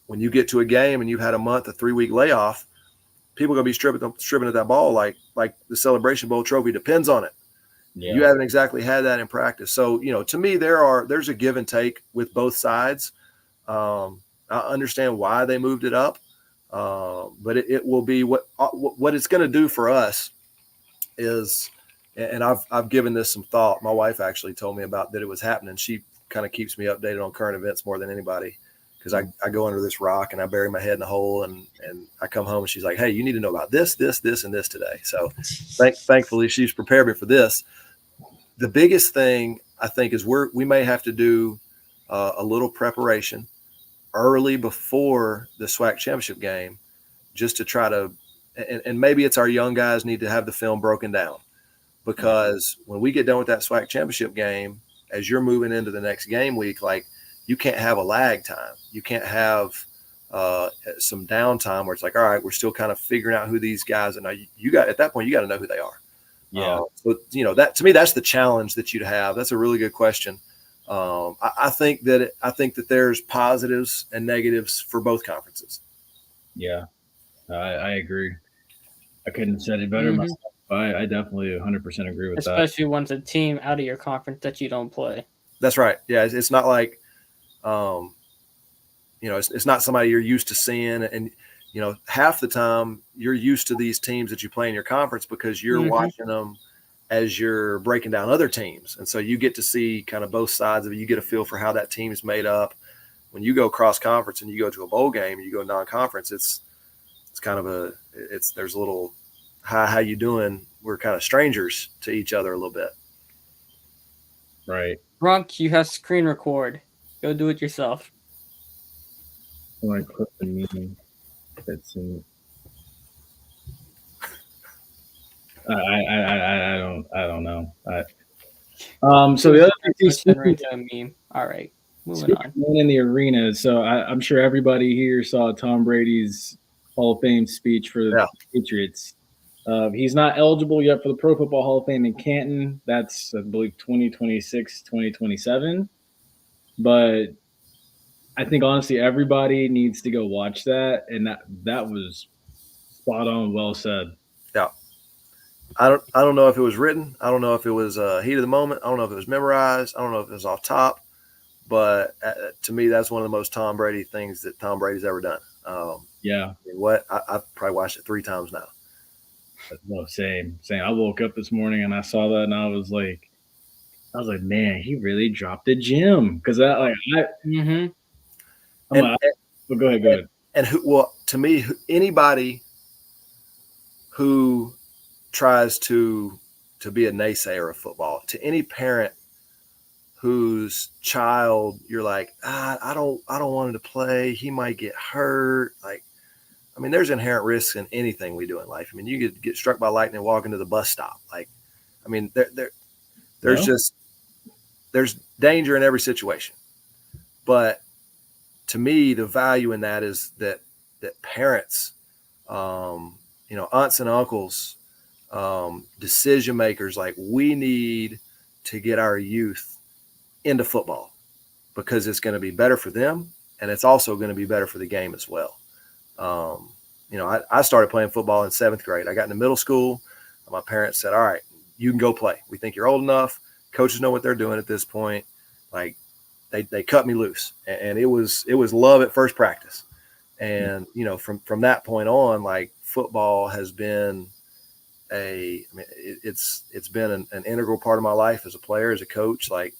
when you get to a game and you've had a 3-week layoff, people are going to be stripping at that ball like the Celebration Bowl trophy depends on it. Yeah. You haven't exactly had that in practice. So, to me, there's a give and take with both sides. I understand why they moved it up, but it will be what it's going to do for us is, and I've given this some thought. My wife actually told me about that it was happening. She kind of keeps me updated on current events more than anybody, because I go under this rock and I bury my head in the hole, and I come home and she's like, hey, you need to know about this, and this today. So thankfully she's prepared me for this. The biggest thing I think is we may have to do a little preparation early before the SWAC championship game, just to try to, and maybe it's our young guys need to have the film broken down, because when we get done with that SWAC championship game, as you're moving into the next game week, like, you can't have a lag time. You can't have some downtime where it's like, all right, we're still kind of figuring out who these guys are. Now at that point, you got to know who they are. Yeah. So, that, to me, that's the challenge that you'd have. That's a really good question. I think that there's positives and negatives for both conferences. Yeah, I agree. I couldn't have said it better myself. I definitely 100% agree with that. Especially once a team out of your conference that you don't play. That's right. Yeah, it's not like, it's not somebody you're used to seeing, and half the time you're used to these teams that you play in your conference because you're watching them as you're breaking down other teams. And so you get to see kind of both sides of it. You get a feel for how that team is made up. When you go cross conference and you go to a bowl game and you go non-conference, it's kind of there's a little, hi, how you doing? We're kind of strangers to each other a little bit. Right. Brunk, you have screen record. Go do it yourself. I clip the meeting. That's in. I don't know. So the other thing, meme. All right, moving on. In the arena, so I'm sure everybody here saw Tom Brady's Hall of Fame speech for the Patriots. He's not eligible yet for the Pro Football Hall of Fame in Canton. That's, I believe, 2026, 2027. But I think, honestly, everybody needs to go watch that. And that was spot on, well said. Yeah. I don't know if it was written. I don't know if it was heat of the moment. I don't know if it was memorized. I don't know if it was off top. But to me, that's one of the most Tom Brady things that Tom Brady's ever done. Yeah. I've probably watched it 3 times now. No, same. I woke up this morning and I saw that and I was like, man, he really dropped the gym. Because go ahead. and to me, anybody who tries to be a naysayer of football, to any parent whose child you're like, I don't want him to play. He might get hurt. Like, I mean, there's inherent risks in anything we do in life. I mean, you could get struck by lightning walking to the bus stop. Like, I mean, there's danger in every situation. But to me, the value in that is that parents, aunts and uncles, decision makers, like, we need to get our youth into football because it's going to be better for them, and it's also going to be better for the game as well. I started playing football in 7th grade. I got into middle school. My parents said, all right, you can go play. We think you're old enough. Coaches know what they're doing at this point. Like, they cut me loose, and it was love at first practice. And, from that point on, like, football has been it's been an integral part of my life as a player, as a coach. Like,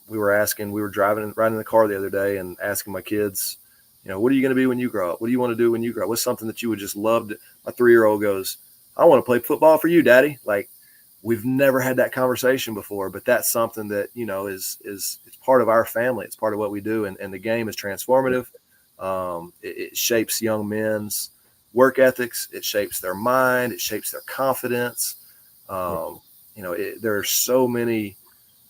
we were riding in the car the other day and asking my kids, what are you going to be when you grow up? What do you want to do when you grow up? What's something that you would just love to? My 3-year-old goes, I want to play football for you, Daddy. Like, we've never had that conversation before, but that's something that, is it's part of our family. It's part of what we do. And the game is transformative. It shapes young men's work ethics. It shapes their mind. It shapes their confidence. There are so many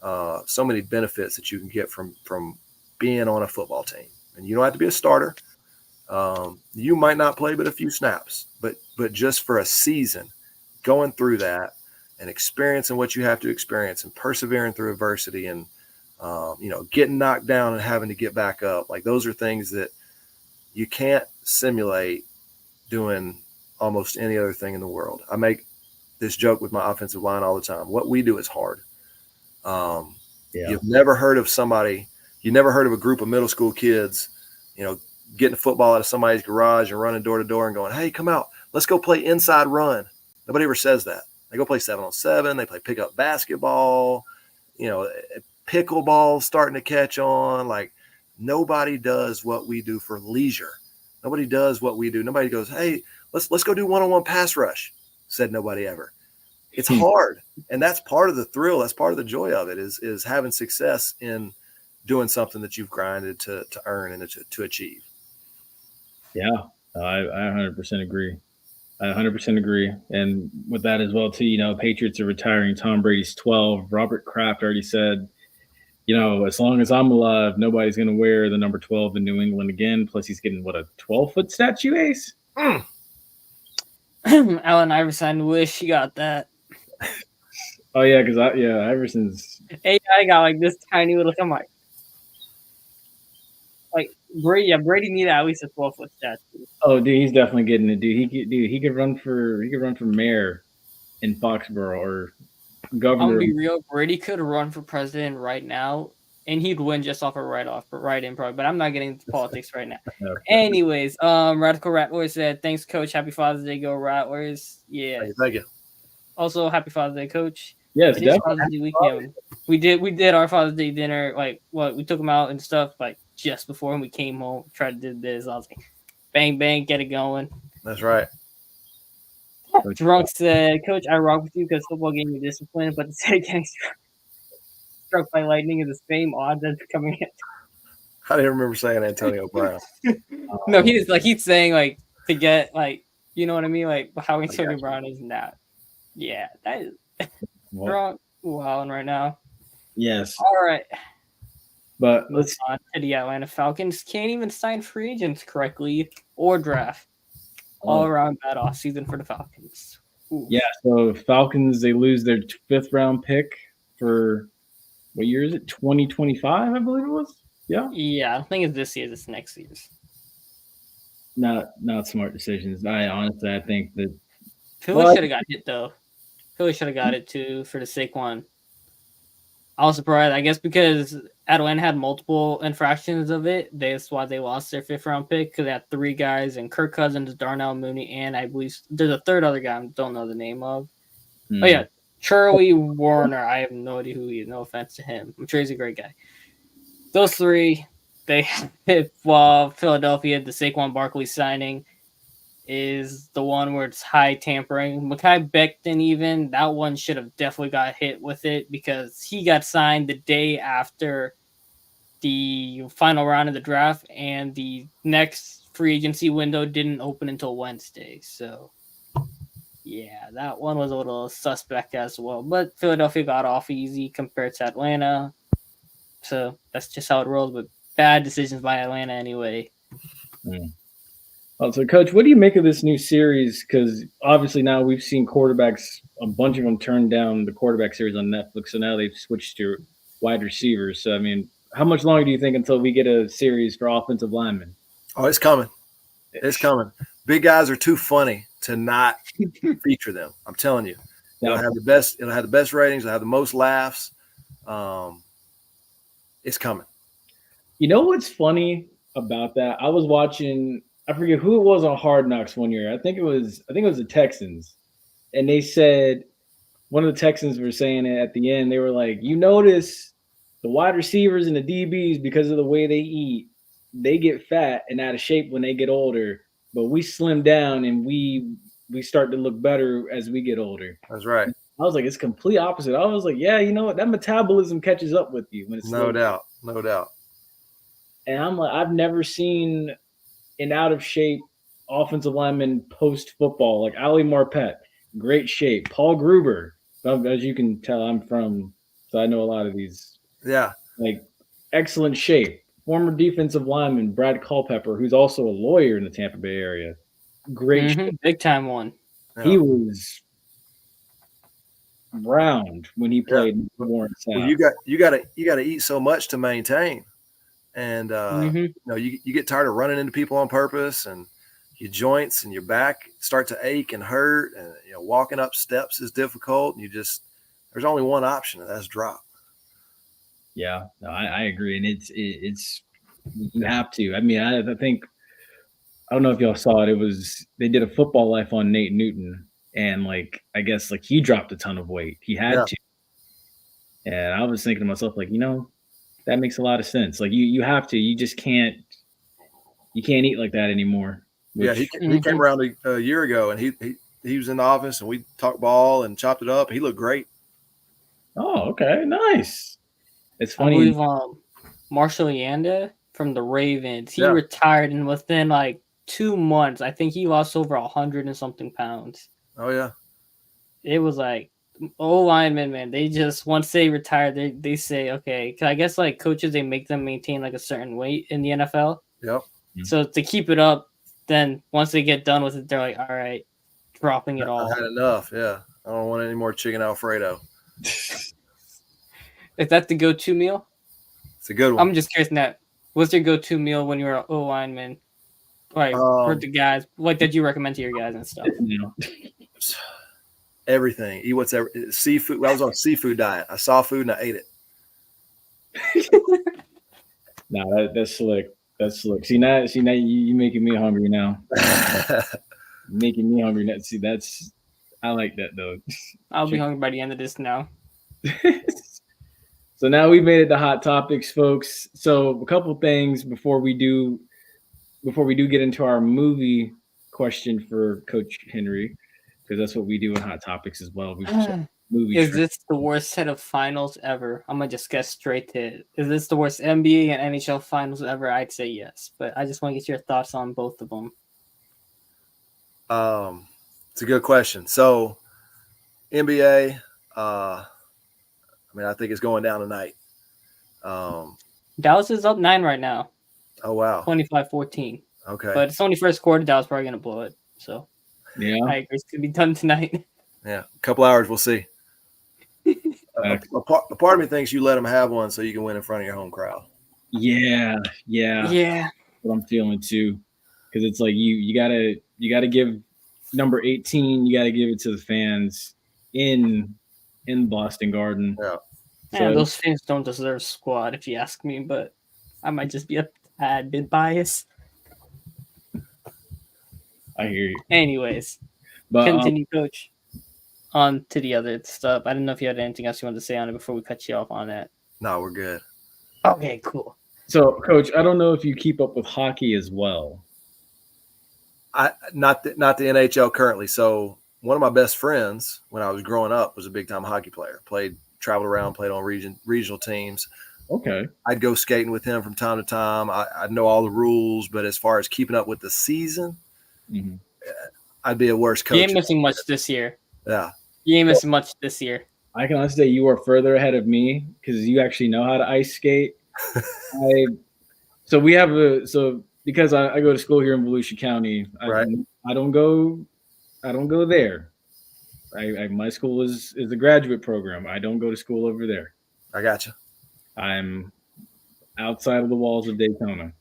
benefits that you can get from being on a football team. And you don't have to be a starter. You might not play but a few snaps, but just for a season, going through that and experiencing what you have to experience and persevering through adversity and, getting knocked down and having to get back up. Like, those are things that you can't simulate doing almost any other thing in the world. I make this joke with my offensive line all the time. What we do is hard. You've never heard of a group of middle school kids, getting a football out of somebody's garage and running door to door and going, hey, come out, let's go play inside run. Nobody ever says that. They go play 7-on-7. They play pickup basketball, pickleball starting to catch on. Like, nobody does what we do for leisure. Nobody does what we do. Nobody goes, hey, let's go do one-on-one pass rush. Said nobody ever. It's hard. And that's part of the thrill. That's part of the joy of it is having success in doing something that you've grinded to earn and to achieve. Yeah, I 100% agree. I 100% agree. And with that as well, too, Patriots are retiring Tom Brady's 12. Robert Kraft already said, as long as I'm alive, nobody's going to wear the number 12 in New England again. Plus, he's getting, a 12-foot statue, Ace? Allen Iverson, wish he got that. Oh, yeah, because Iverson's. AI got like this tiny little, Brady needed at least a 12-foot statue. Oh, dude, he's definitely getting it, dude. He could run for mayor in Foxborough or governor. I'm gonna be real. Brady could run for president right now, and he'd win just off a write-in probably. But I'm not getting into politics right now. Okay. Anyways, Radical Rattlers said, "Thanks, Coach. Happy Father's Day, go Rattlers." Yeah, thank you. Also, happy Father's Day, Coach. Yes, definitely. Father's Day weekend. We did our Father's Day dinner. We took him out and stuff just before, and we came home. Tried to do this. I was like, bang bang, get it going. That's right. Drunk said, Coach, I rock with you because football gave me discipline, but to say getting struck by lightning is the same odds as coming in. I didn't remember saying Antonio Brown. No, he's saying to get you know what I mean? How Antonio Brown is not. Yeah, that is wrong. Wilding right now. Yes. All right. But let's on to the Atlanta Falcons. Can't even sign free agents correctly or draft. All around bad off season for the Falcons. Ooh. Yeah, so Falcons, they lose their 5th round pick for what year is it? 2025, I believe it was. Yeah. Yeah, I don't think it's this year. It's next year's. Not smart decisions. I think that Philly should have got hit though. Philly should have got it too for the Saquon. I was surprised, I guess, because Atlanta had multiple infractions of it. That's why they lost their 5th round pick, because they had 3 guys, and Kirk Cousins, Darnell Mooney, and I believe there's a 3rd other guy I don't know the name of. Oh, yeah, Charlie Warner. I have no idea who he is. No offense to him. I'm sure he's a great guy. Those 3 Philadelphia, the Saquon Barkley signing is the one where it's high tampering. Mekhi Becton, even that one should have definitely got hit with it because he got signed the day after the final round of the draft, and the next free agency window didn't open until Wednesday. So, yeah, that one was a little suspect as well. But Philadelphia got off easy compared to Atlanta. So that's just how it rolls. But bad decisions by Atlanta anyway. So, Coach, what do you make of this new series? Because obviously now we've seen quarterbacks, a bunch of them turn down the quarterback series on Netflix, so now they've switched to wide receivers. So, I mean, how much longer do you think until we get a series for offensive linemen? Oh, it's coming. It's coming. Big guys are too funny to not feature them. I'm telling you. It'll have the best. It'll have the best ratings. It'll have the most laughs. It's coming. You know what's funny about that? I was watching. I forget who it was on Hard Knocks one year. I think it was the Texans, and they said one of the Texans were saying it at the end. They were like, "You notice the wide receivers and the DBs, because of the way they eat, they get fat and out of shape when they get older. But we slim down and we start to look better as we get older." That's right. I was like, it's complete opposite. I was like, yeah, you know what? That metabolism catches up with you when it's no doubt. And I'm like, I've never seen an out of shape offensive lineman post football like Ali Marpet, great shape. Paul Gruber, as you can tell, I'm from, so I know a lot of these. Yeah, like excellent shape. Former defensive lineman Brad Culpepper, who's also a lawyer in the Tampa Bay area, great shape. Big time one. Yeah. He was round when he played Warren South. Well, you got to eat so much to maintain, and you know you get tired of running into people on purpose, and your joints and your back start to ache and hurt, and you know walking up steps is difficult. And there's only one option, and that's drop. Yeah, no, I agree, and it's you have to. I mean, I think I don't know if y'all saw it. It was they did a Football Life on Nate Newton. And I guess he dropped a ton of weight. He had to. And I was thinking to myself, that makes a lot of sense. You have to. You just can't. You can't eat like that anymore. Yeah, he came around a year ago, and he was in the office, and we talked ball and chopped it up. He looked great. Oh, okay, nice. It's funny. I believe Marshall Yanda from the Ravens. He retired, and within 2 months, I think he lost over 100 and something pounds. Oh yeah, it was linemen, man. They just once they retire, they say okay. Cause I guess coaches they make them maintain a certain weight in the NFL. Yep. So to keep it up, then once they get done with it, they're like, all right, dropping it all. I had enough. Yeah, I don't want any more chicken Alfredo. Is that the go-to meal? It's a good one. I'm just curious now. What's your go-to meal when you're an O lineman? For the guys, that you recommend to your guys and stuff? Everything. Eat whatever. Seafood. I was on a seafood diet. I saw food and I ate it. No, that's slick. That's slick. See now you making me hungry now. Making me hungry now. See, I like that though. I'll be hungry by the end of this now. So now we've made it to hot topics, folks. So a couple things before we do get into our movie question for Coach Henry, because that's what we do in hot topics as well. We movies. Is this the worst set of finals ever? I'm gonna just get straight to it. Is this the worst NBA and NHL finals ever? I'd say yes, but I just want to get your thoughts on both of them. It's a good question. So NBA, I think it's going down tonight. Dallas is up 9 right now. Oh wow, 25-14. Okay, but it's only first quarter. Dallas probably gonna blow it. So yeah, I agree. It's gonna be done tonight. Yeah, a couple hours, we'll see. A part of me thinks you let them have one so you can win in front of your home crowd. Yeah. What I'm feeling too, because it's you gotta give number 18. You gotta give it to the fans in Boston Garden. Yeah. So those fans don't deserve squad, if you ask me. But I might just be a tad bit biased. I hear you. Anyways, but continue, Coach. On to the other stuff. I didn't know if you had anything else you wanted to say on it before we cut you off on that. No, we're good. Okay, cool. So, Coach, I don't know if you keep up with hockey as well. Not the NHL currently. So one of my best friends when I was growing up was a big time hockey player. Traveled around, played on regional teams. Okay. I'd go skating with him from time to time. I know all the rules, but as far as keeping up with the season, I'd be a worse coach. You ain't missing much this year. Yeah. You ain't missing much this year. I can honestly say you are further ahead of me because you actually know how to ice skate. Because I go to school here in Volusia County, Right. I don't go there. My school is a graduate program. I don't go to school over there. I got you. I'm outside of the walls of Daytona.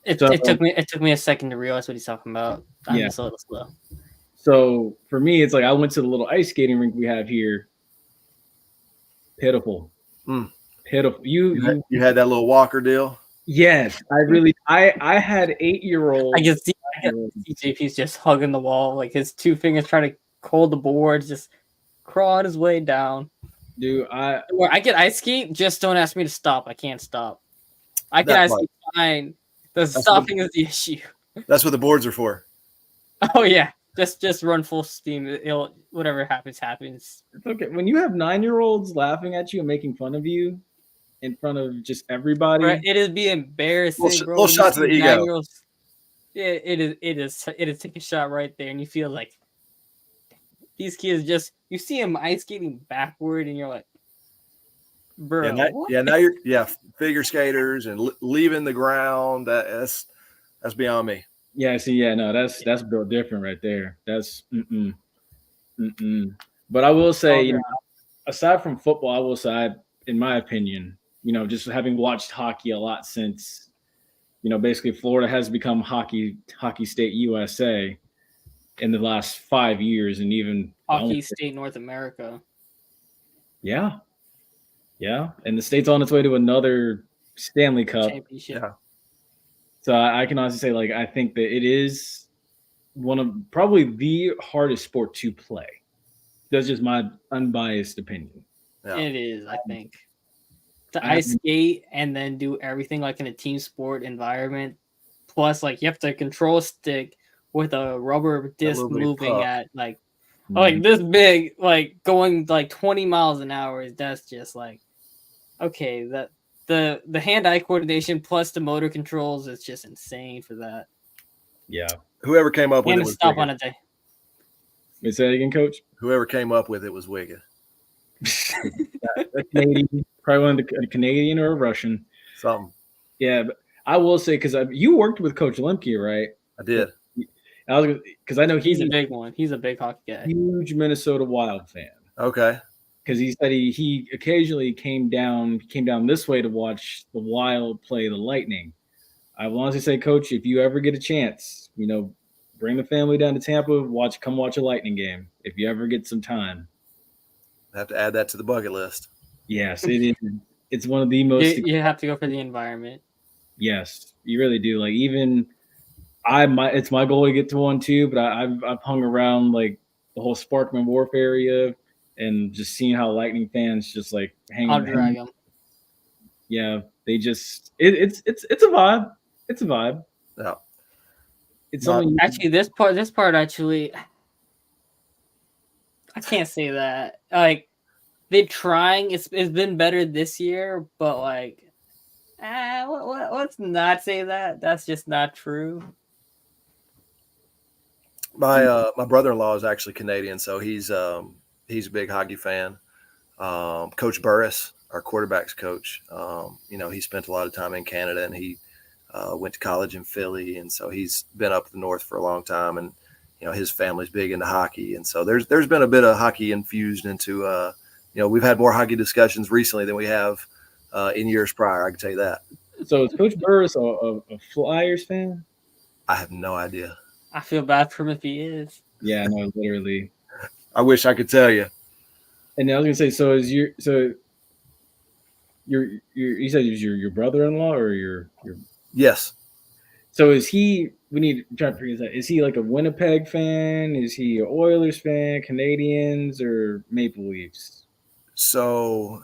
It took me a second to realize what he's talking about. I'm just a little slow. So for me, it's like I went to the little ice skating rink we have here. Pitiful. Pitiful. You had that little walker deal? Yes, I had 8-year-olds. I can see JP's just hugging the wall, like his two fingers trying to hold the boards, just crawling his way down. Dude, I can ice skate, just don't ask me to stop. I can't stop. I can ice skate fine. The stopping is the issue. That's what the boards are for. Oh yeah. Just run full steam. Whatever happens. It's okay. When you have 9-year-olds laughing at you and making fun of you in front of just everybody, right, it'd be embarrassing, bro. Little shot to the ego. Yeah, it is take a shot right there, and you feel like these kids you see them ice skating backward, and you're like, bro. Now you're figure skaters and leaving the ground. That's beyond me. Yeah, that's built different right there. That's But I will say, aside from football, I will say, in my opinion, just having watched hockey a lot since, basically Florida has become hockey state USA in the last 5 years, and even hockey state North America. Yeah, and the state's on its way to another Stanley Cup championship. Yeah. So I can honestly say, I think that it is one of probably the hardest sport to play. That's just my unbiased opinion. Yeah. It is, I think. To ice skate and then do everything like in a team sport environment. Plus, you have to control a stick with a rubber disc moving at like this big, going 20 miles an hour. That's just okay, that the hand-eye coordination plus the motor controls is just insane for that. Yeah. Whoever came up with it was stop on a day. Say that again, Coach. Whoever came up with it was wicked. Canadian, probably one of the Canadian or a Russian. Something. Yeah, but I will say, because you worked with Coach Lemke, right? I did. Because I know he's a big one. He's a big hockey guy. Huge Minnesota Wild fan. Okay. Because he said he occasionally came down this way to watch the Wild play the Lightning. I will honestly say, Coach, if you ever get a chance, bring the family down to Tampa, come watch a Lightning game. If you ever get some time. I have to add that to the bucket list. Yes, it is. It's one of the most. You have to go for the environment. Yes, you really do. It's my goal to get to one too, but I've hung around the whole Sparkman Wharf area and just seeing how Lightning fans just hang. I'll drag them. Yeah, they just it's a vibe. It's a vibe. Yeah. It's something. Actually, this part actually, I can't say that. They're trying. It's been better this year, but let's not say that. That's just not true. My brother-in-law is actually Canadian, so he's a big hockey fan. Coach Burris, our quarterbacks coach, he spent a lot of time in Canada, and he went to college in Philly, and so he's been up the north for a long time, and his family's big into hockey, and so there's been a bit of hockey infused into we've had more hockey discussions recently than we have in years prior. I can tell you that. So is Coach Burris a Flyers fan? I have no idea. I feel bad for him if he is. Yeah, no, literally. I wish I could tell you. And I was gonna say, you said it was your brother-in-law or your Yes. So is he? We need to try to figure this out. Is he a Winnipeg fan? Is he an Oilers fan? Canadians or Maple Leafs? So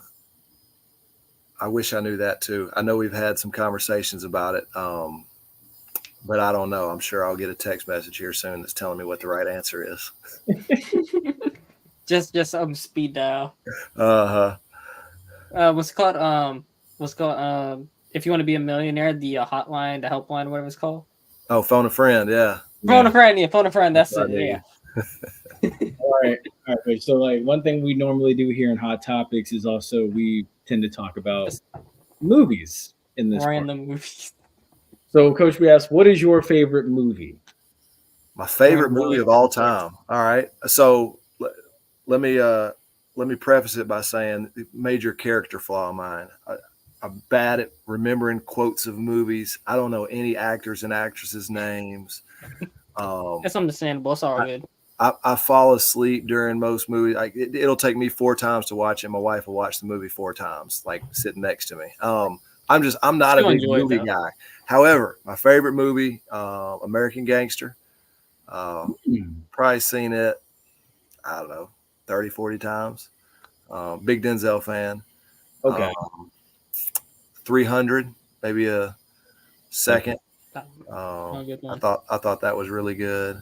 I wish I knew that too. I know we've had some conversations about it, but I don't know. I'm sure I'll get a text message here soon that's telling me what the right answer is. Just speed dial. Uh huh. What's it called? What's it called? If you want to be a millionaire, the hotline, the helpline, whatever it's called. Oh, phone a friend. Yeah. Phone a friend, yeah, phone a friend. That's what it. I Yeah. All right. So, like, one thing we normally do here in Hot Topics is also we tend to talk about Just movies in this part. random movies. So, Coach, we asked, what is your favorite movie? My favorite movie of all time. All right. So let me preface it by saying major character flaw of mine. I'm bad at remembering quotes of movies. I don't know any actors and actresses' names. It's understandable. It's all good. I fall asleep during most movies. Like it'll take me 4 times to watch it. My wife will watch the movie 4 times, like sitting next to me. I'm not a big movie guy. However, my favorite movie, American Gangster. Probably seen it, I don't know, 30, 40 times. Big Denzel fan. Okay. 300, maybe a second. Good I one. thought that was really good.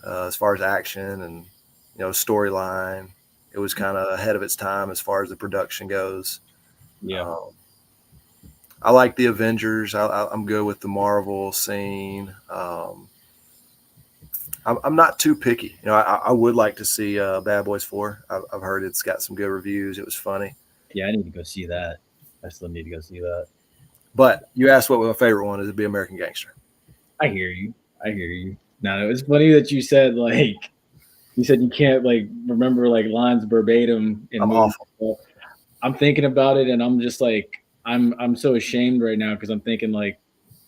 As far as action and storyline, it was kind of ahead of its time as far as the production goes. Yeah. I like the Avengers. I'm good with the Marvel scene. I'm not too picky. I would like to see Bad Boys 4. I've heard it's got some good reviews. It was funny. Yeah, I need to go see that. I still need to go see that. But you asked what my favorite one is. It'd be American Gangster. I hear you. Now, it's funny that you said, like, you can't, like, remember, like, lines verbatim in I'm movies. awful. I'm thinking about it, and I'm just, like, I'm so ashamed right now because I'm thinking, like,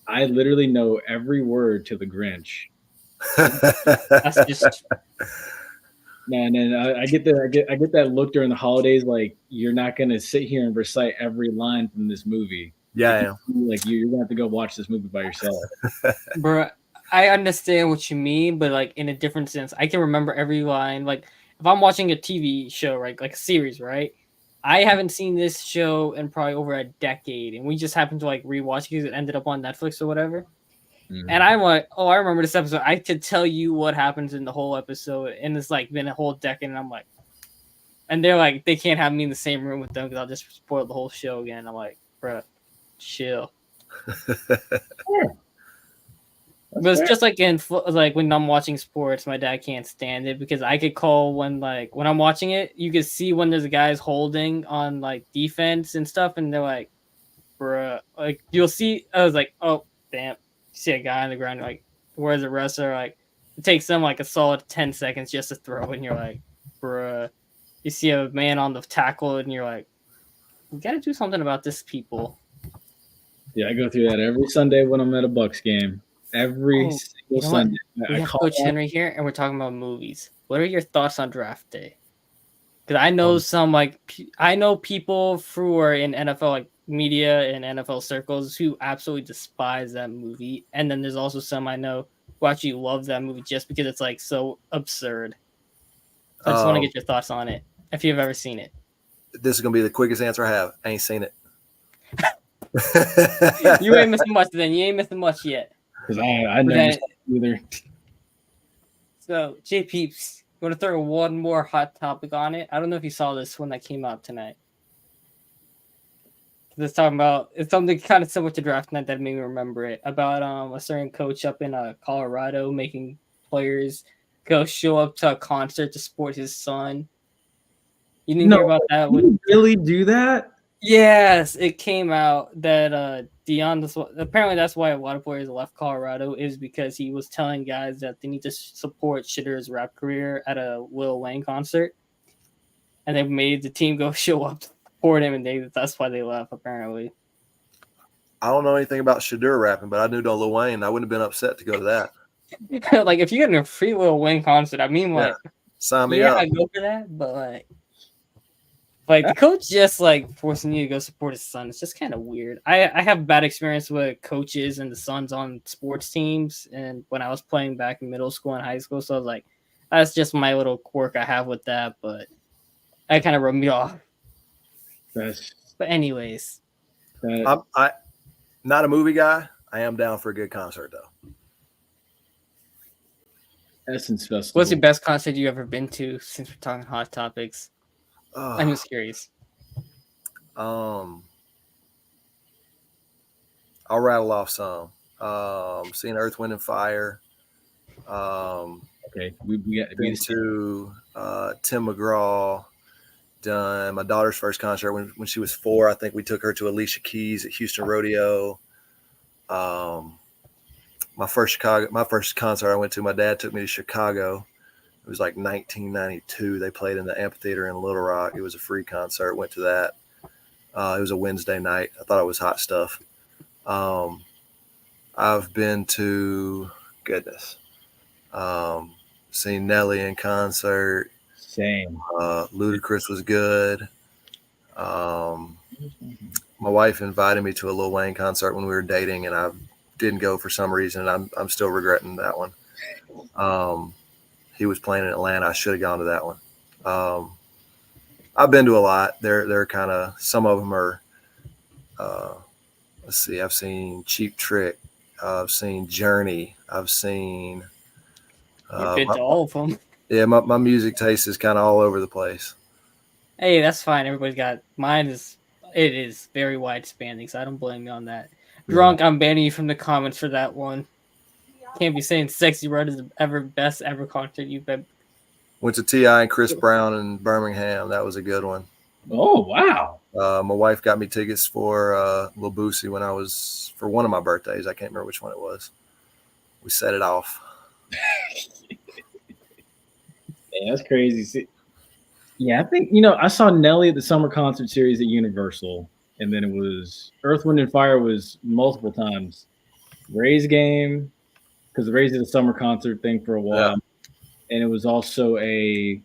I literally know every word to The Grinch. That's just Man, and I get that I get that look during the holidays, like you're not gonna sit here and recite every line from this movie. Yeah, I am. Like you're gonna have to go watch this movie by yourself. Bro, I understand what you mean, but like in a different sense. I can remember every line. Like if I'm watching a TV show, right, like a series, right? I haven't seen this show in probably over a decade, and we just happened to like rewatch it because it ended up on Netflix or whatever. And I'm like, oh, I remember this episode. I could tell you what happens in the whole episode, and it's like been a whole decade, and I'm like, and they're like, they can't have me in the same room with them because I'll just spoil the whole show again. I'm like, bro, chill. But it's just like like when I'm watching sports, my dad can't stand it because I could call when I'm watching it, you can see when there's guys holding on like defense and stuff, and they're like, bruh, like you'll see. I was like, oh damn, you see a guy on the ground, like where's the wrestler? Like it takes them like a solid 10 seconds just to throw, and you're like, bruh. You see a man on the tackle, and you're like, we gotta do something about this, people. Yeah, I go through that every Sunday when I'm at a Bucks game. Every single Sunday. We have Coach Henry here, and we're talking about movies. What are your thoughts on Draft Day? Because I know I know people who are in NFL like media and NFL circles who absolutely despise that movie, and then there's also some I know who actually love that movie just because it's like so absurd. So I just want to get your thoughts on it if you've ever seen it. This is gonna be the quickest answer I have. I ain't seen it. You ain't missing much then. You ain't missing much yet. Because I never saw it either. So, JP, you want to throw one more hot topic on it? I don't know if you saw this one that came out tonight. It's talking about it's something kind of similar to draft night that made me remember it about a certain coach up in Colorado making players go show up to a concert to support his son. You didn't hear about that? Would you really do that? Yes, it came out that apparently that's why a lot of players left Colorado is because he was telling guys that they need to support Shitter's rap career at a Lil Wayne concert, and they made the team go show up to support him, and that's why they left apparently. I don't know anything about Shadur rapping, but I knew Lil Wayne. I wouldn't have been upset to go to that. Like if you get in a free Lil Wayne concert, I mean, like, sign me up. I go for that, but like the coach just like forcing you to go support his son. It's just kind of weird. I have bad experience with coaches and the sons on sports teams, and when I was playing back in middle school and high school, so I was like, that's just my little quirk I have with that. But that kind of rubbed me off. But anyways, I'm not a movie guy. I am down for a good concert though. Essence Festival. What's your best concert you ever been to? Since we're talking hot topics, I'm just curious. I'll rattle off some. Seen Earth, Wind, and Fire. Okay, we got Been to Tim McGraw. Done my daughter's first concert when she was 4. I think we took her to Alicia Keys at Houston Rodeo. My first concert I went to, my dad took me to Chicago. It was like 1992. They played in the amphitheater in Little Rock. It was a free concert. Went to that. It was a Wednesday night. I thought it was hot stuff. I've been to seen Nelly in concert. Same. Ludacris was good. My wife invited me to a Lil Wayne concert when we were dating, and I didn't go for some reason. And I'm still regretting that one. He was playing in Atlanta. I should have gone to that one. I've been to a lot. They're kind of, some of them are. Let's see. I've seen Cheap Trick. I've seen Journey. I've seen. You've been to all of them. Yeah, my music taste is kind of all over the place. Hey, that's fine. Everybody's got mine. It is very wide spanning, so I don't blame you on that. Drunk, I'm banning you from the comments for that one. Can't be saying Sexy Red is the best ever concert you've been. Went to T.I. and Chris Brown in Birmingham. That was a good one. Oh, wow. My wife got me tickets for Lil Boosie for one of my birthdays. I can't remember which one it was. We set it off. Yeah, that's crazy. See, yeah, I think, I saw Nelly at the summer concert series at Universal, and then it was Earth, Wind, and Fire was multiple times. Rays game, because the Rays did a summer concert thing for a while, and it was also a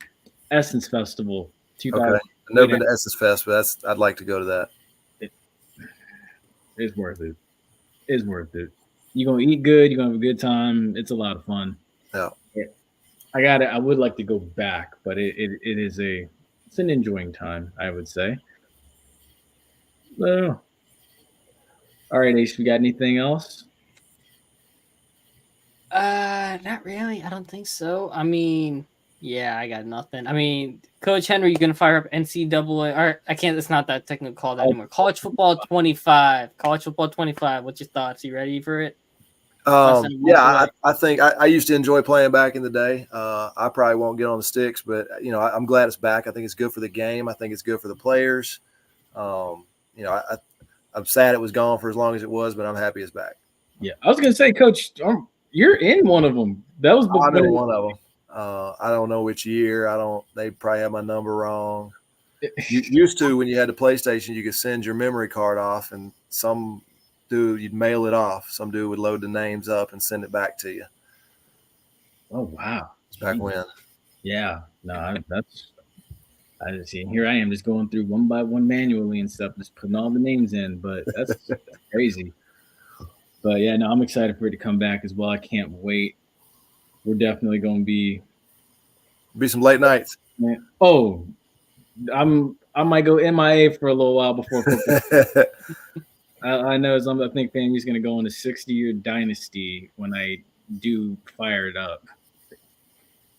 Essence Festival. 2000. Okay, I've never been to Essence Fest, but I'd like to go to that. It's worth it. It's worth it. You're gonna eat good. You're gonna have a good time. It's a lot of fun. Yeah. I would like to go back, but it's an enjoying time, I would say. All right, Ace, we got anything else? Not really. I don't think so. I mean, yeah, I got nothing. I mean, Coach Henry, you gonna fire up NCAA? Or I can't. It's not that technical called anymore. College football 25. College football 25. What's your thoughts? You ready for it? Yeah, I think I used to enjoy playing back in the day. I probably won't get on the sticks, but I'm glad it's back. I think it's good for the game. I think it's good for the players. I'm sad it was gone for as long as it was, but I'm happy it's back. Yeah, I was gonna say, Coach, you're in one of them. That was I'm in one of them. I don't know which year. They probably have my number wrong. You used to, when you had the PlayStation, you could send your memory card off, and some dude, you'd mail it off. Some dude would load the names up and send it back to you. Oh, wow. It's back when. Yeah. No, I just see. Here I am just going through one by one manually and stuff, just putting all the names in, but that's crazy. But yeah, no, I'm excited for it to come back as well. I can't wait. We're definitely going to be some late nights. Man. Oh, I might go MIA for a little while before football. I know I think Family's going to go on a 60-year dynasty when I do fire it up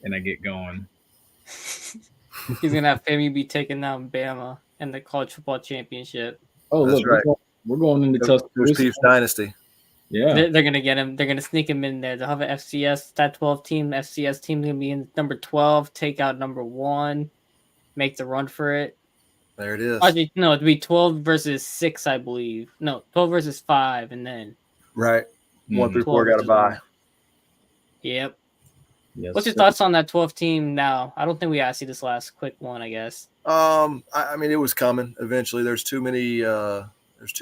and I get going. He's going to have Family be taking down Bama in the college football championship. Oh, that's look, right. We're going into Tuscaloosa dynasty. Yeah, they're going to get him. They're going to sneak him in there. They'll have an FCS, that 12 team. FCS team going to be in number 12, take out number 1, make the run for it. There it is. Actually, no, it'd be 12 versus 6, I believe. No, 12 versus 5, and then. Right. 1 through 4 got to bye. Yep. Yes, what's your thoughts on that 12 team now? I don't think we asked you this last quick one, I guess. I mean, it was coming eventually. There's too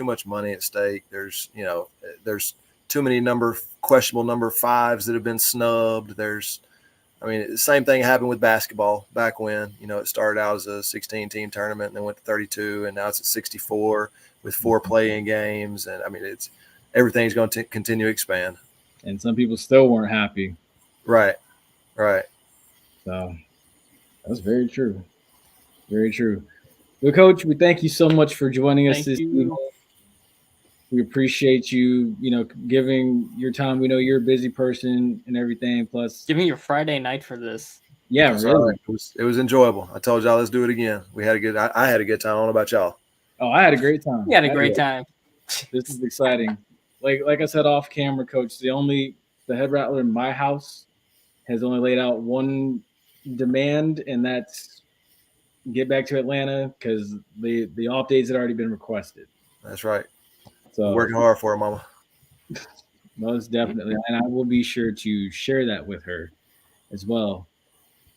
much money at stake. There's too many questionable number 5s that have been snubbed. The same thing happened with basketball back when, it started out as a 16-team tournament and then went to 32, and now it's at 64 with 4 play-in games. And everything's going to continue to expand. And some people still weren't happy. Right. So that's very true. Very true. Well, Coach, we thank you so much for joining us this evening. We appreciate you, giving your time. We know you're a busy person and everything. Plus, Give me your Friday night for this. yeah, That's really. all right. It was enjoyable. I told y'all let's do it again. We had a good. I had a good time. I don't know about y'all. Oh, I had a great time. We had a great time. This is exciting. Like I said off camera, Coach, the head rattler in my house has only laid out one demand, and that's get back to Atlanta because the off days had already been requested. That's right. So We're working hard for it, Mama. most definitely, and I will be sure to share that with her as well.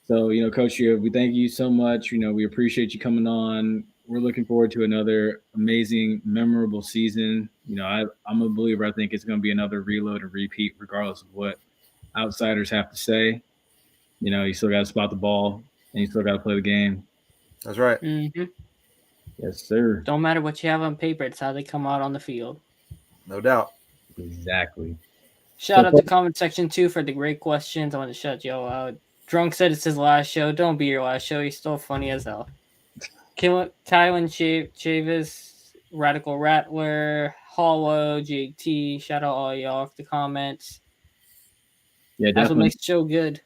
So, Coach, we thank you so much. We appreciate you coming on. We're looking forward to another amazing, memorable season. I'm a believer. I think it's going to be another reload and repeat, regardless of what outsiders have to say. You still got to spot the ball, and you still got to play the game. That's right. Mm-hmm. Yes, sir. Don't matter what you have on paper; it's how they come out on the field. No doubt. Exactly. Shout out to comment section 2 for the great questions. I want to shout y'all out. Drunk said it's his last show. Don't be your last show. He's still funny as hell. Kylan Chavis, Radical Rattler, Hollow, JT. Shout out all y'all for the comments. Yeah, That's what definitely. makes the show good.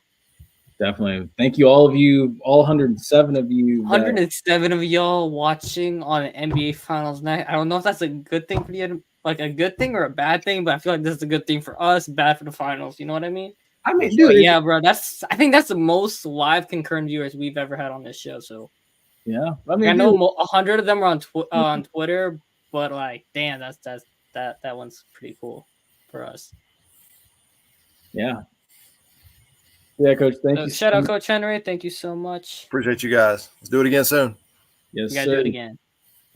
Definitely. Thank you, all of you, all 107 of you. 107 of y'all watching on an NBA Finals night. I don't know if that's a good thing for you, like a good thing or a bad thing, but I feel like this is a good thing for us, bad for the finals. You know what I mean? I mean, dude. Yeah, bro. I think that's the most live concurrent viewers we've ever had on this show. So Yeah, I mean, I know 100 of them are on Twitter, but like, damn, that one's pretty cool for us. Yeah. Yeah, Coach. Thank you. Shout out, Coach Henry. Thank you so much. Appreciate you guys. Let's do it again soon. Yes, We gotta sir. do it again.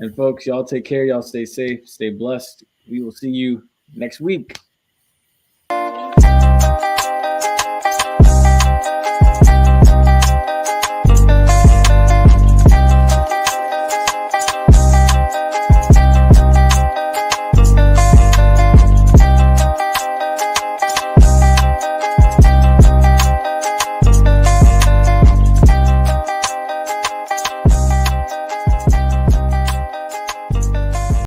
And folks, y'all take care. Y'all stay safe. Stay blessed. We will see you next week.